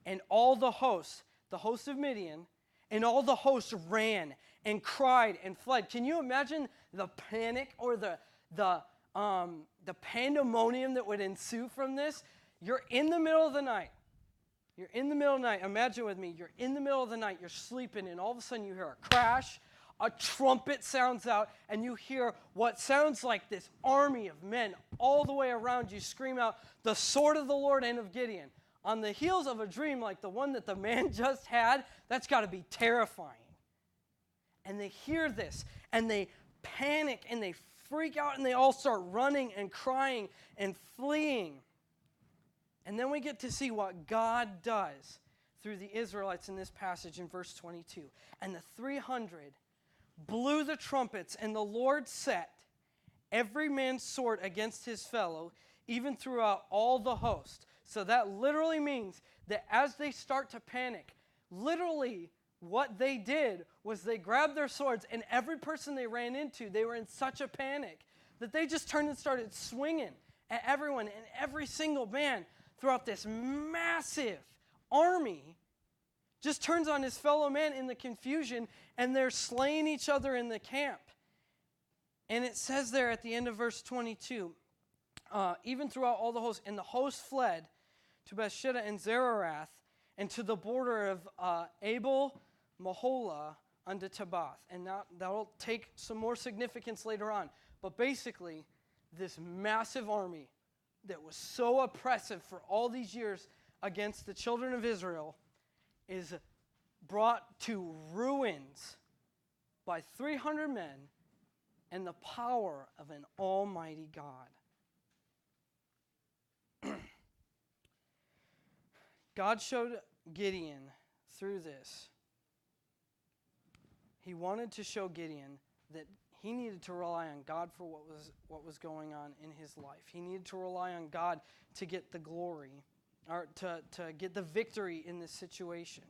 And all the host of Midian, and all the hosts ran and cried and fled. Can you imagine the panic or the pandemonium that would ensue from this? You're in the middle of the night. You're in the middle of the night. Imagine with me, you're in the middle of the night, you're sleeping, and all of a sudden you hear a crash, a trumpet sounds out, and you hear what sounds like this army of men all the way around you scream out, "The sword of the Lord and of Gideon." On the heels of a dream like the one that the man just had, that's got to be terrifying. And they hear this, and they panic, and they freak out, and they all start running and crying and fleeing. And then we get to see what God does through the Israelites in this passage in verse 22. "And the 300 blew the trumpets, and the Lord set every man's sword against his fellow, even throughout all the host. So that literally means that as they start to panic, literally what they did was they grabbed their swords, and every person they ran into, they were in such a panic that they just turned and started swinging at everyone, and every single man throughout this massive army just turns on his fellow man in the confusion, and they're slaying each other in the camp. And it says there at the end of verse 22, even throughout all the hosts, and the host fled to Bethsheba and Zererath, and to the border of Abel Mahola unto Tabbath. And that'll take some more significance later on. But basically, this massive army that was so oppressive for all these years against the children of Israel is brought to ruins by 300 men and the power of an almighty God. God showed Gideon through this. He wanted to show Gideon that he needed to rely on God for what was going on in his life. He needed to rely on God to get the glory, or to get the victory in this situation.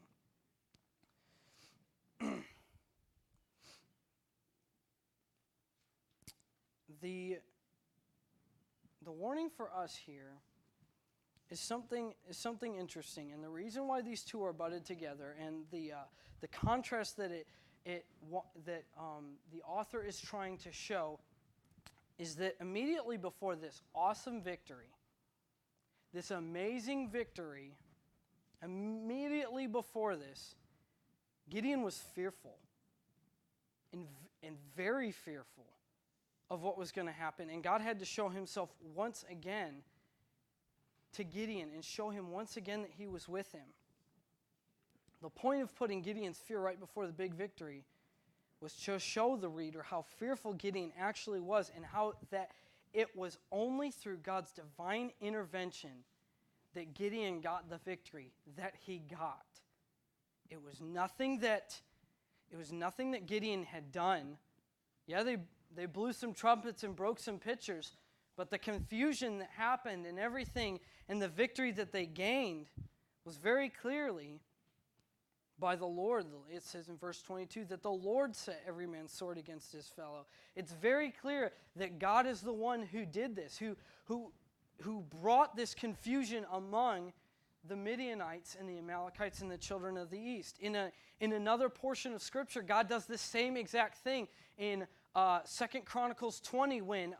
The warning for us here is something interesting, and the reason why these two are butted together, and the contrast that the author is trying to show, is that immediately before this awesome victory, this amazing victory, immediately before this, Gideon was fearful and very fearful of what was going to happen, and God had to show himself once again to Gideon and show him once again that he was with him. The point of putting Gideon's fear right before the big victory was to show the reader how fearful Gideon actually was, and how that it was only through God's divine intervention that Gideon got the victory that he got. It was nothing that Gideon had done. Yeah, they blew some trumpets and broke some pitchers, but the confusion that happened and everything and the victory that they gained was very clearly by the Lord. It says in verse 22 that the Lord set every man's sword against his fellow. It's very clear that God is the one who did this, who brought this confusion among the Midianites and the Amalekites and the children of the east. In another portion of Scripture, God does the same exact thing in 2 Chronicles 20 when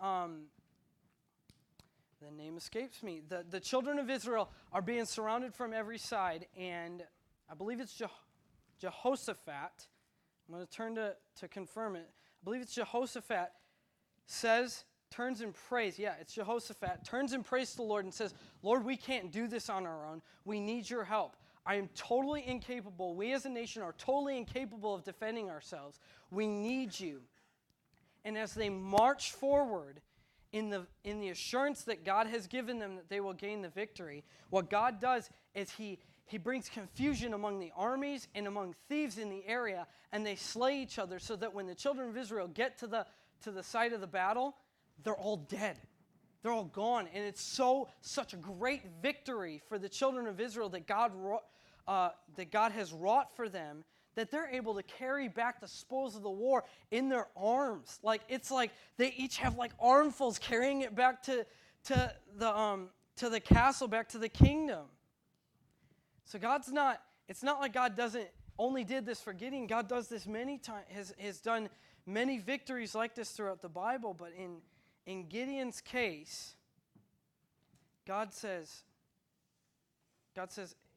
the name escapes me. The children of Israel are being surrounded from every side, and I believe it's Jehoshaphat. I'm going to turn to confirm it. I believe it's Jehoshaphat turns and prays. Yeah, it's Jehoshaphat. Turns and prays to the Lord and says, Lord, we can't do this on our own. We need your help. I am totally incapable. We as a nation are totally incapable of defending ourselves. We need you. And as they march forward in the assurance that God has given them that they will gain the victory, what God does is he brings confusion among the armies and among thieves in the area, and they slay each other so that when the children of Israel get to the site of the battle, they're all dead. They're all gone. And it's such a great victory for the children of Israel that God has wrought for them, that they're able to carry back the spoils of the war in their arms. It's like they each have armfuls carrying it back to the castle, back to the kingdom. So it's not like God only did this for Gideon. God does this many times, has done many victories like this throughout the Bible, but in Gideon's case, God says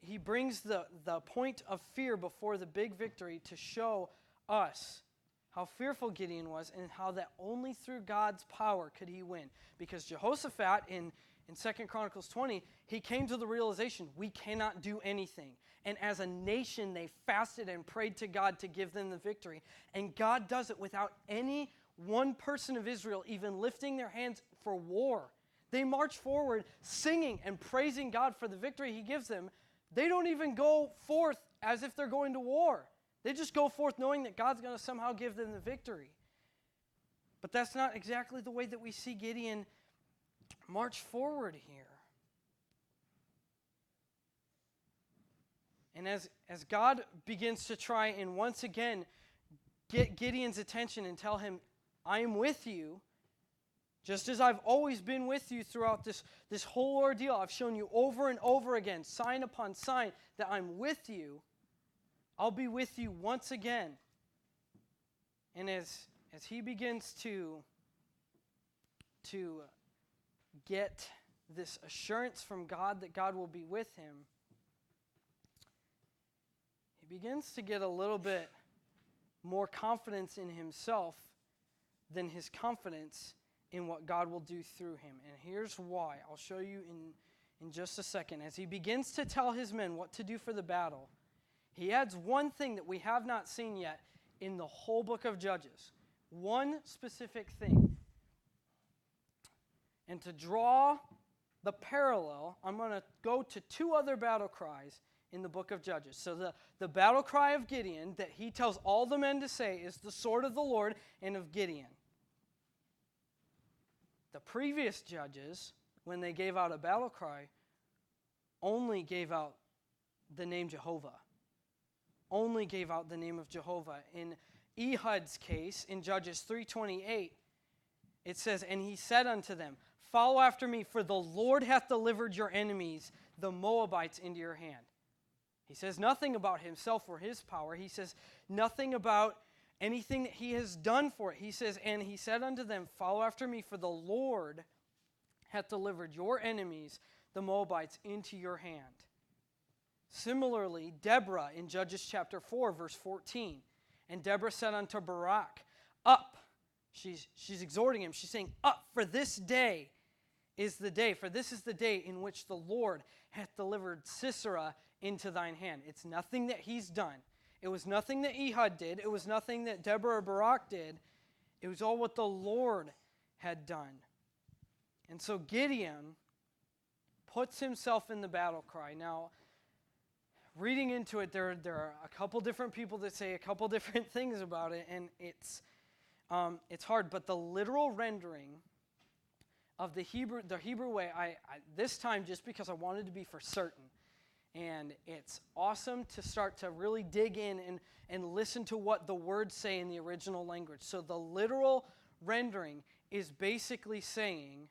he brings the point of fear before the big victory to show us how fearful Gideon was and how that only through God's power could he win. Because Jehoshaphat in 2 Chronicles 20, he came to the realization, we cannot do anything. And as a nation, they fasted and prayed to God to give them the victory. And God does it without any one person of Israel even lifting their hands for war. They march forward singing and praising God for the victory he gives them. They don't even go forth as if they're going to war. They just go forth knowing that God's going to somehow give them the victory. But that's not exactly the way that we see Gideon march forward here. And as God begins to try and once again get Gideon's attention and tell him, I am with you, just as I've always been with you throughout this whole ordeal. I've shown you over and over again, sign upon sign, that I'm with you. I'll be with you once again. And as he begins to get this assurance from God that God will be with him, he begins to get a little bit more confidence in himself than his confidence in what God will do through him. And here's why. I'll show you in just a second. As he begins to tell his men what to do for the battle, he adds one thing that we have not seen yet in the whole book of Judges. One specific thing. And to draw the parallel, I'm going to go to two other battle cries in the book of Judges. So the battle cry of Gideon that he tells all the men to say is the sword of the Lord and of Gideon. The previous judges, when they gave out a battle cry, only gave out the name Jehovah. Only gave out the name of Jehovah. In Ehud's case, in Judges 3:28, it says, and he said unto them, follow after me, for the Lord hath delivered your enemies, the Moabites, into your hand. He says nothing about himself or his power. He says nothing about anything that he has done for it. He says, and he said unto them, follow after me, for the Lord hath delivered your enemies, the Moabites, into your hand. Similarly, Deborah in Judges chapter 4, verse 14. And Deborah said unto Barak, up. She's exhorting him. She's saying, up, for this day is the day. For this is the day in which the Lord hath delivered Sisera into thine hand. It's nothing that he's done. It was nothing that Ehud did. It was nothing that Deborah or Barak did. It was all what the Lord had done. And so Gideon puts himself in the battle cry. Now, reading into it, there are a couple different people that say a couple different things about it, and it's hard. But the literal rendering of the Hebrew way, I this time, just because I wanted to be for certain, and it's awesome to start to really dig in and listen to what the words say in the original language. So the literal rendering is basically saying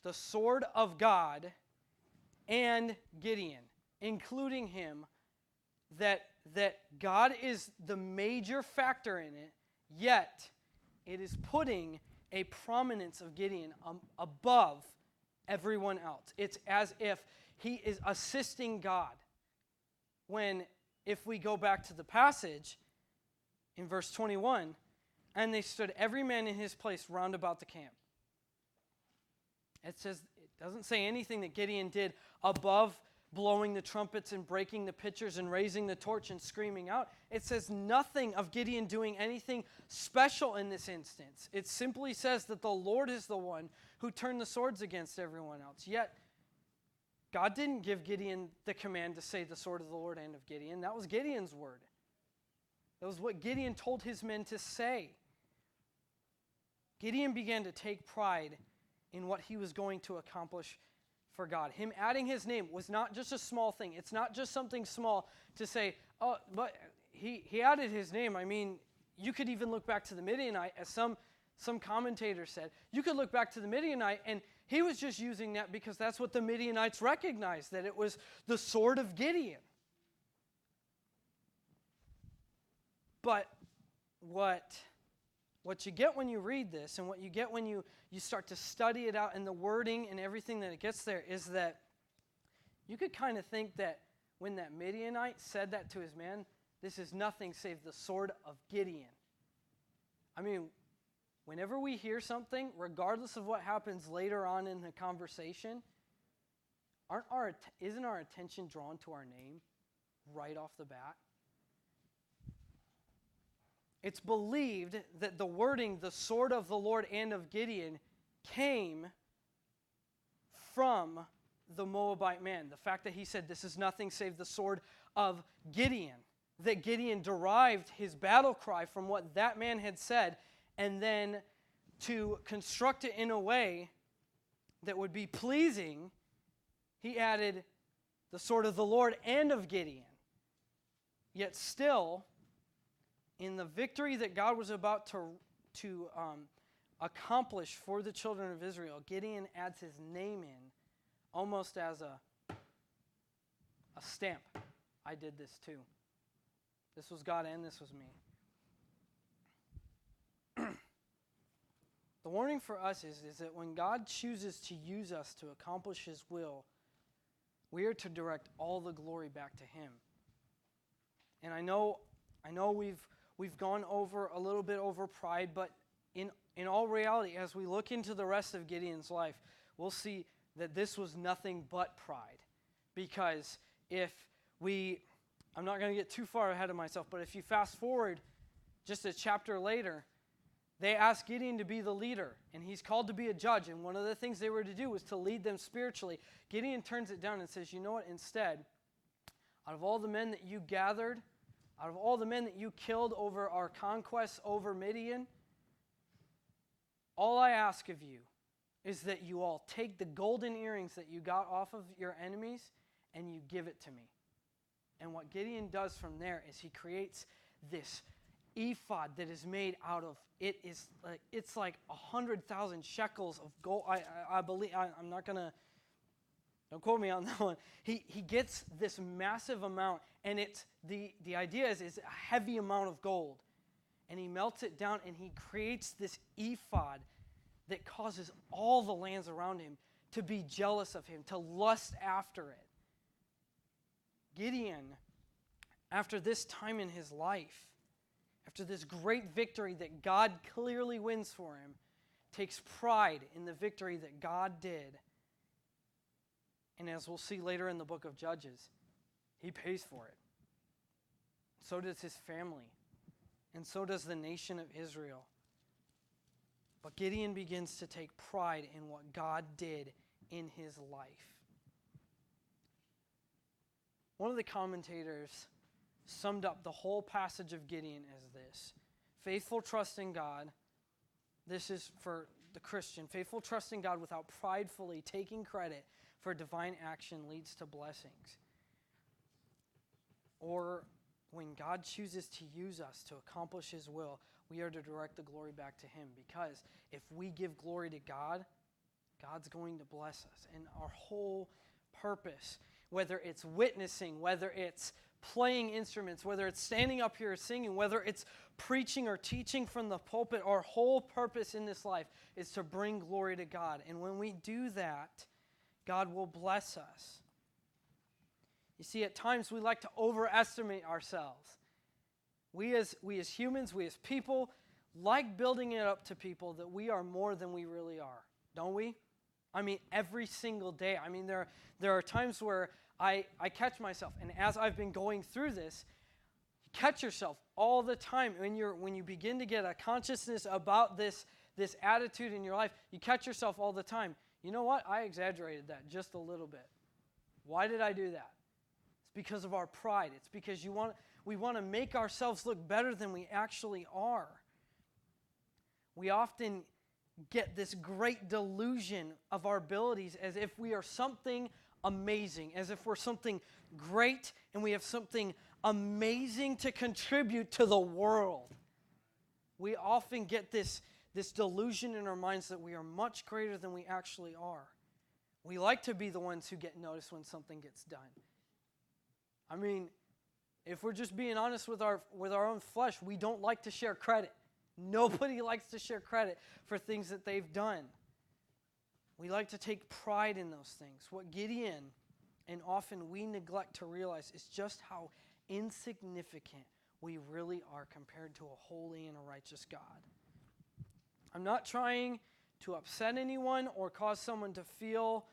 the sword of God and Gideon, including him, that God is the major factor in it, yet it is putting a prominence of Gideon above everyone else. It's as if he is assisting God. When, if we go back to the passage in verse 21, and they stood every man in his place round about the camp. It doesn't say anything that Gideon did above blowing the trumpets and breaking the pitchers and raising the torch and screaming out. It says nothing of Gideon doing anything special in this instance. It simply says that the Lord is the one who turned the swords against everyone else. Yet, God didn't give Gideon the command to say the sword of the Lord and of Gideon. That was Gideon's word. That was what Gideon told his men to say. Gideon began to take pride in what he was going to accomplish for God. Him adding his name was not just a small thing. It's not just something small to say, oh, but he added his name. I mean, you could even look back to the Midianite, as some commentators said. You could look back to the Midianite, and he was just using that because that's what the Midianites recognized, that it was the sword of Gideon. But what you get when you read this, and what you get when you start to study it out, and the wording and everything that it gets there, is that you could kind of think that when that Midianite said that to his man, this is nothing save the sword of Gideon. I mean, whenever we hear something, regardless of what happens later on in the conversation, isn't our attention drawn to our name right off the bat? It's believed that the wording, the sword of the Lord and of Gideon, came from the Moabite man. The fact that he said, this is nothing save the sword of Gideon. that Gideon derived his battle cry from what that man had said, and then to construct it in a way that would be pleasing, he added the sword of the Lord and of Gideon. Yet still, in the victory that God was about to accomplish for the children of Israel, Gideon adds his name in almost as a stamp. I did this too. This was God and this was me. The warning for us is that when God chooses to use us to accomplish His will, we are to direct all the glory back to Him. And I know we've gone over a little bit over pride, but in all reality, as we look into the rest of Gideon's life, we'll see that this was nothing but pride. Because I'm not going to get too far ahead of myself, but if you fast forward just a chapter later, they asked Gideon to be the leader, and he's called to be a judge, and one of the things they were to do was to lead them spiritually. Gideon turns it down and says, you know what, instead, out of all the men that you gathered, out of all the men that you killed over our conquests over Midian, all I ask of you is that you all take the golden earrings that you got off of your enemies and you give it to me. And what Gideon does from there is he creates this ephod that is made out of, it's like 100,000 shekels of gold. I believe, I'm not going to, don't quote me on that one. He gets this massive amount, and it's the idea is a heavy amount of gold. And he melts it down, and he creates this ephod that causes all the lands around him to be jealous of him, to lust after it. Gideon, after this time in his life, after this great victory that God clearly wins for him, takes pride in the victory that God did. And as we'll see later in the book of Judges, he pays for it. So does his family. And so does the nation of Israel. But Gideon begins to take pride in what God did in his life. One of the commentators summed up the whole passage of Gideon as this: faithful trust in God, this is for the Christian, faithful trust in God without pridefully taking credit for divine action leads to blessings. Or when God chooses to use us to accomplish His will, we are to direct the glory back to Him, because if we give glory to God, God's going to bless us. And our whole purpose, whether it's witnessing, whether it's playing instruments, whether it's standing up here singing, whether it's preaching or teaching from the pulpit, our whole purpose in this life is to bring glory to God. And when we do that, God will bless us. You see, at times we like to overestimate ourselves. We as humans, we as people, like building it up to people that we are more than we really are, don't we? I mean, every single day. I mean, there are times where I catch myself, and as I've been going through this, you catch yourself all the time. When you begin to get a consciousness about this attitude in your life, you catch yourself all the time. You know what? I exaggerated that just a little bit. Why did I do that? It's because of our pride. It's because we want to make ourselves look better than we actually are. We often get this great delusion of our abilities as if we are something amazing, as if we're something great and we have something amazing to contribute to the world. We often get this delusion in our minds that we are much greater than we actually are. We like to be the ones who get noticed when something gets done. I mean, if we're just being honest with our own flesh, we don't like to share credit. Nobody likes to share credit for things that they've done. We like to take pride in those things. What Gideon, and often we neglect to realize, is just how insignificant we really are compared to a holy and a righteous God. I'm not trying to upset anyone or cause someone to feel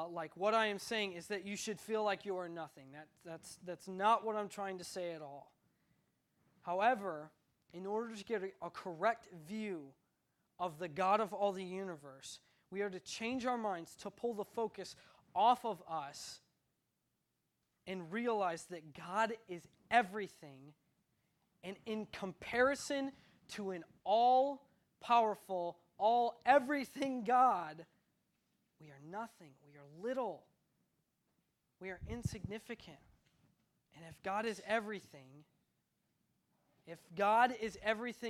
like what I am saying is that you should feel like you are nothing. That's not what I'm trying to say at all. However, in order to get a correct view of the God of all the universe, we are to change our minds to pull the focus off of us and realize that God is everything, and in comparison to an all-powerful, all-everything God, we are nothing. We are little. We are insignificant. And if God is everything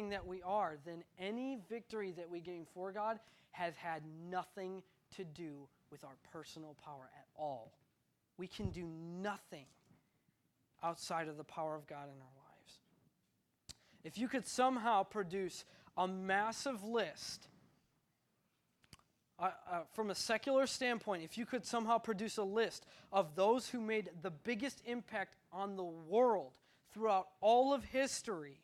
that we are, then any victory that we gain for God has had nothing to do with our personal power at all. We can do nothing outside of the power of God in our lives. If you could somehow produce a massive list, from a secular standpoint, if you could somehow produce a list of those who made the biggest impact on the world throughout all of history,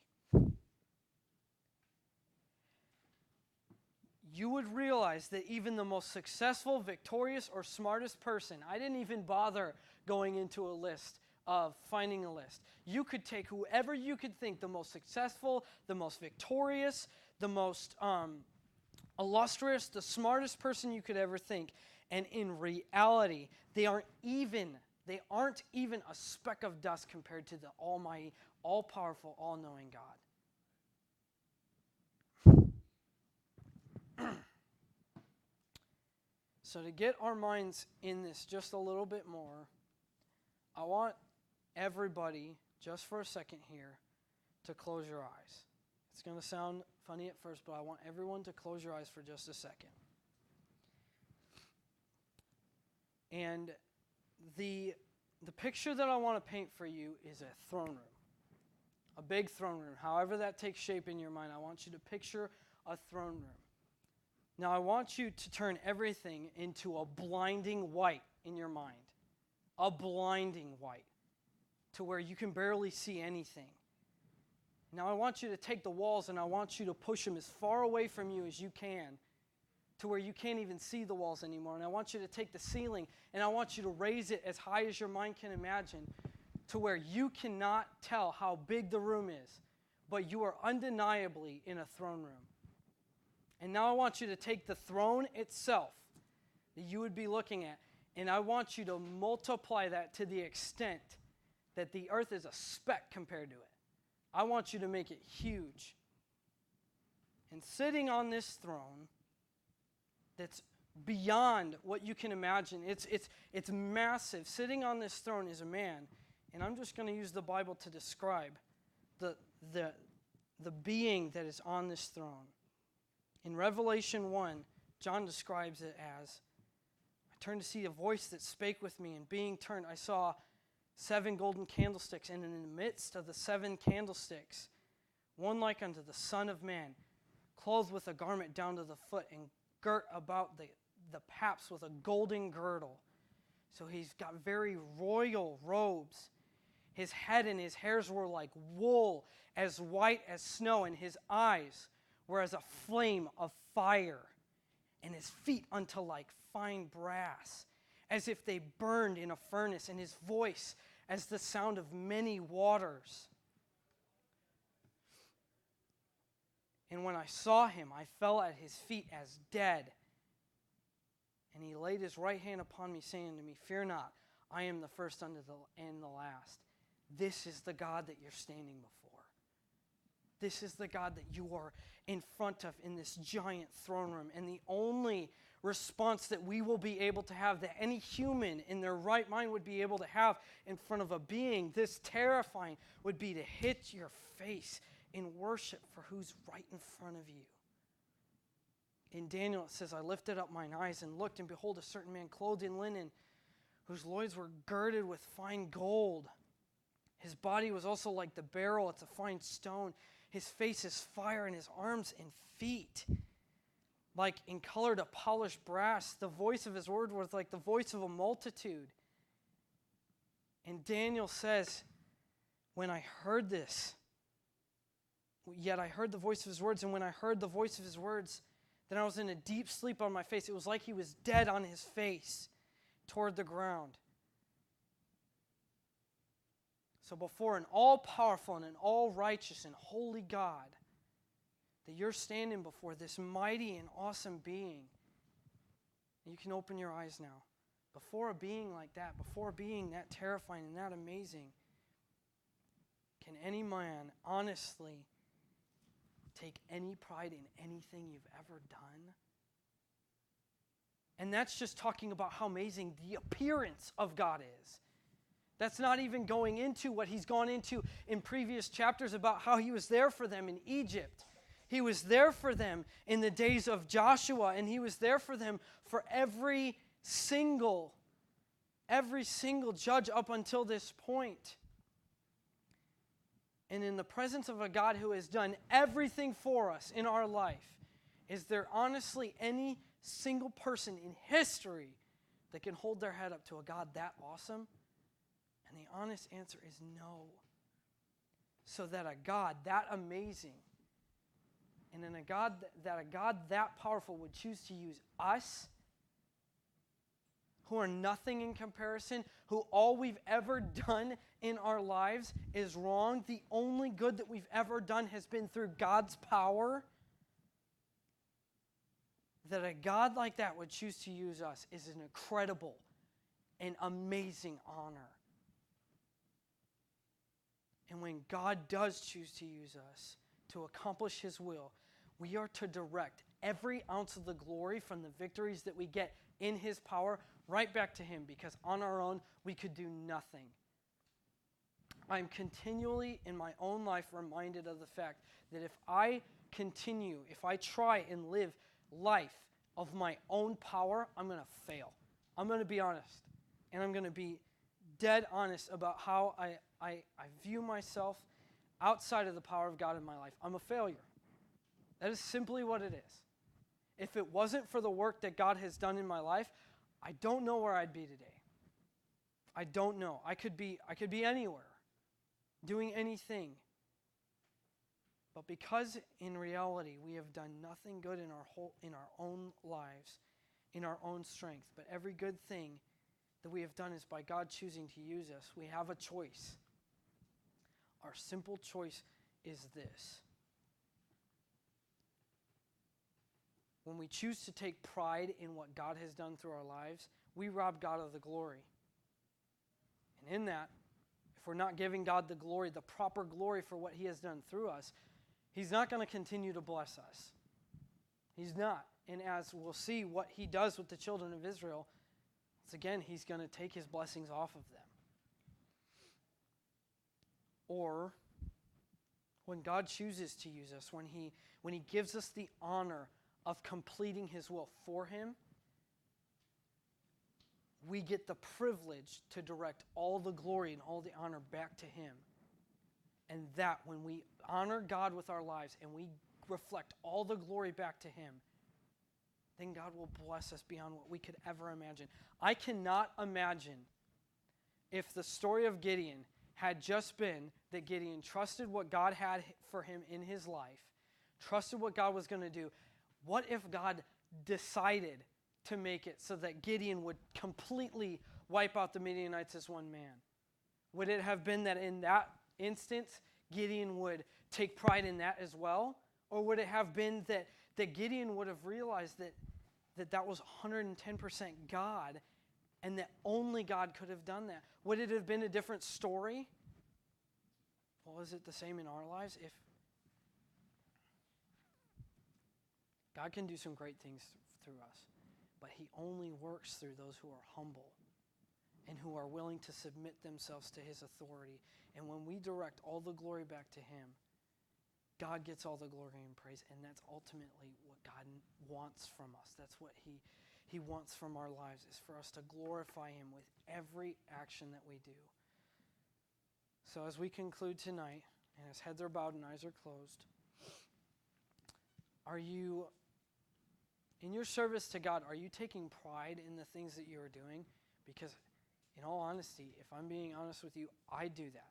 you would realize that even the most successful, victorious, or smartest person, I didn't even bother going into a list of finding a list. You could take whoever you could think the most successful, the most victorious, the most illustrious, the smartest person you could ever think, and in reality, they aren't even a speck of dust compared to the almighty, all-powerful, all-knowing God. So to get our minds in this just a little bit more, I want everybody, just for a second here, to close your eyes. It's going to sound funny at first, but I want everyone to close your eyes for just a second. And the picture that I want to paint for you is a throne room. A big throne room. However that takes shape in your mind, I want you to picture a throne room. Now I want you to turn everything into a blinding white in your mind. A blinding white. To where you can barely see anything. Now I want you to take the walls and I want you to push them as far away from you as you can to where you can't even see the walls anymore. And I want you to take the ceiling and I want you to raise it as high as your mind can imagine to where you cannot tell how big the room is, but you are undeniably in a throne room. And now I want you to take the throne itself that you would be looking at, and I want you to multiply that to the extent that the earth is a speck compared to it. I want you to make it huge. And sitting on this throne that's beyond what you can imagine, it's massive. Sitting on this throne is a man, and I'm just going to use the Bible to describe the being that is on this throne. In Revelation 1, John describes it as, I turned to see a voice that spake with me, and being turned, I saw 7 golden candlesticks, and in the midst of the 7 candlesticks, one like unto the Son of Man, clothed with a garment down to the foot, and girt about the paps with a golden girdle. So he's got very royal robes. His head and his hairs were like wool, as white as snow, and his eyes were as a flame of fire, and his feet unto like fine brass, as if they burned in a furnace, and his voice as the sound of many waters. And when I saw him, I fell at his feet as dead. And he laid his right hand upon me, saying to me, Fear not, I am the first and the last. This is the God that you're standing before. This is the God that you are in front of in this giant throne room. And the only response that we will be able to have, that any human in their right mind would be able to have in front of a being this terrifying, would be to hit your face in worship for who's right in front of you. In Daniel it says, I lifted up mine eyes and looked, and behold, a certain man clothed in linen, whose loins were girded with fine gold. His body was also like the beryl, it's a fine stone. His face is fire, and his arms and feet like in color to polished brass. The voice of his word was like the voice of a multitude. And Daniel says, when I heard this, yet I heard the voice of his words, and when I heard the voice of his words, then I was in a deep sleep on my face. It was like he was dead on his face toward the ground. So before an all-powerful and an all-righteous and holy God, that you're standing before this mighty and awesome being. You can open your eyes now. before a being like that, before a being that terrifying and that amazing, can any man honestly take any pride in anything you've ever done? And that's just talking about how amazing the appearance of God is. That's not even going into what he's gone into in previous chapters about how he was there for them in Egypt. He was there for them in the days of Joshua, and he was there for them for every single judge up until this point. And in the presence of a God who has done everything for us in our life, is there honestly any single person in history that can hold their head up to a God that awesome? And the honest answer is no. So that a God that amazing, and then a God that powerful would choose to use us, who are nothing in comparison, who all we've ever done in our lives is wrong. The only good that we've ever done has been through God's power. That a God like that would choose to use us is an incredible and amazing honor. And when God does choose to use us to accomplish his will, we are to direct every ounce of the glory from the victories that we get in his power right back to him, because on our own we could do nothing. I'm continually in my own life reminded of the fact that if I try and live life of my own power, I'm going to fail. I'm going to be honest. And I'm going to be dead honest about how I view myself outside of the power of God in my life. I'm a failure. That is simply what it is. If it wasn't for the work that God has done in my life, I don't know where I'd be today. I don't know. I could be anywhere, doing anything. But because in reality we have done nothing good in our own lives, in our own strength, but every good thing that we have done is by God choosing to use us, we have a choice. Our simple choice is this. When we choose to take pride in what God has done through our lives, we rob God of the glory. And in that, if we're not giving God the glory, the proper glory for what he has done through us, he's not going to continue to bless us. He's not. And as we'll see what he does with the children of Israel, once again, he's going to take his blessings off of them. Or when God chooses to use us, when he gives us the honor of completing his will for him, we get the privilege to direct all the glory and all the honor back to him. And that when we honor God with our lives and we reflect all the glory back to him, then God will bless us beyond what we could ever imagine. I cannot imagine if the story of Gideon had just been that Gideon trusted what God had for him in his life, trusted what God was going to do. What if God decided to make it so that Gideon would completely wipe out the Midianites as one man? Would it have been that in that instance, Gideon would take pride in that as well? Or would it have been that Gideon would have realized that was 110% God and that only God could have done that? Would it have been a different story? Well, is it the same in our lives? If God can do some great things through us, but he only works through those who are humble and who are willing to submit themselves to his authority. And when we direct all the glory back to him, God gets all the glory and praise, and that's ultimately what God wants from us. That's what he wants from our lives, is for us to glorify him with every action that we do. So as we conclude tonight, and as heads are bowed and eyes are closed, are you, in your service to God, are you taking pride in the things that you are doing? Because in all honesty, if I'm being honest with you, I do that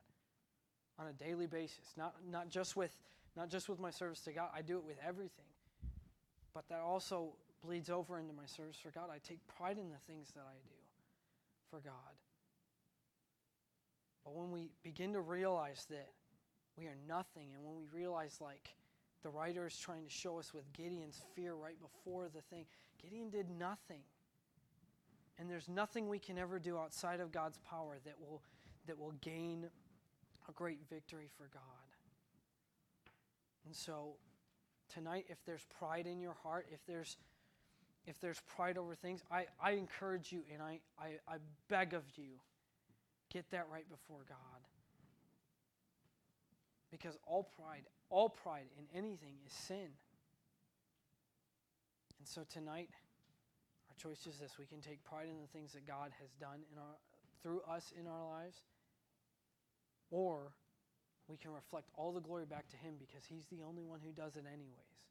on a daily basis. Not just with my service to God, I do it with everything. But that also bleeds over into my service for God. I take pride in the things that I do for God. But when we begin to realize that we are nothing, and when we realize, like the writer is trying to show us with Gideon's fear right before the thing, Gideon did nothing. And there's nothing we can ever do outside of God's power that will gain a great victory for God. And so tonight, if there's pride in your heart, if there's pride over things, I encourage you and I beg of you, get that right before God. Because all pride in anything is sin. And so tonight, our choice is this. We can take pride in the things that God has done through us in our lives, or we can reflect all the glory back to Him because He's the only one who does it anyways.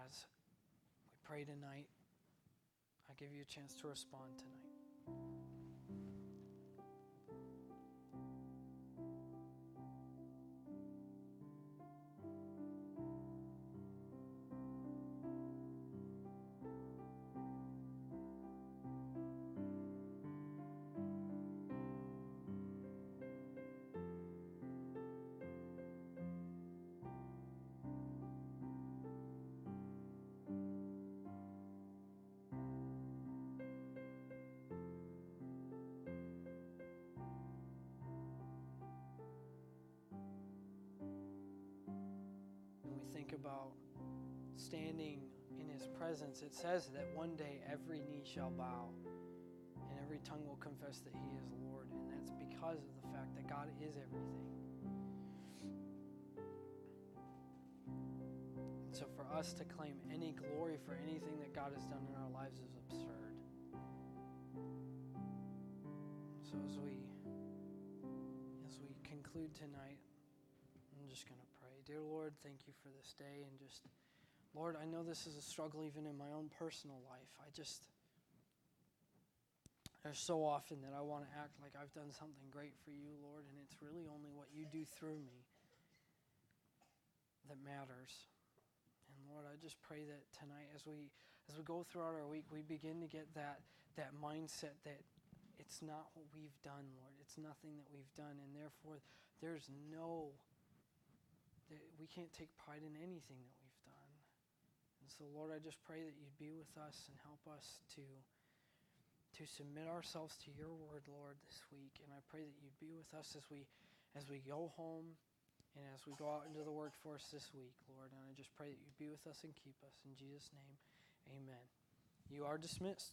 As we pray tonight, I give you a chance to respond tonight. Think about standing in His presence, it says that one day every knee shall bow and every tongue will confess that He is Lord, and that's because of the fact that God is everything. And so for us to claim any glory for anything that God has done in our lives is absurd. So as we conclude tonight, I'm just going to pray. Dear Lord, thank you for this day, and just, Lord, I know this is a struggle even in my own personal life. There's so often that I want to act like I've done something great for you, Lord, and it's really only what you do through me that matters. And Lord, I just pray that tonight as we go throughout our week, we begin to get that mindset that it's not what we've done, Lord. It's nothing that we've done, and therefore we can't take pride in anything that we've done. And so, Lord, I just pray that you'd be with us and help us to submit ourselves to your word, Lord, this week. And I pray that you'd be with us as we go home and as we go out into the workforce this week, Lord. And I just pray that you'd be with us and keep us. In Jesus' name, amen. You are dismissed.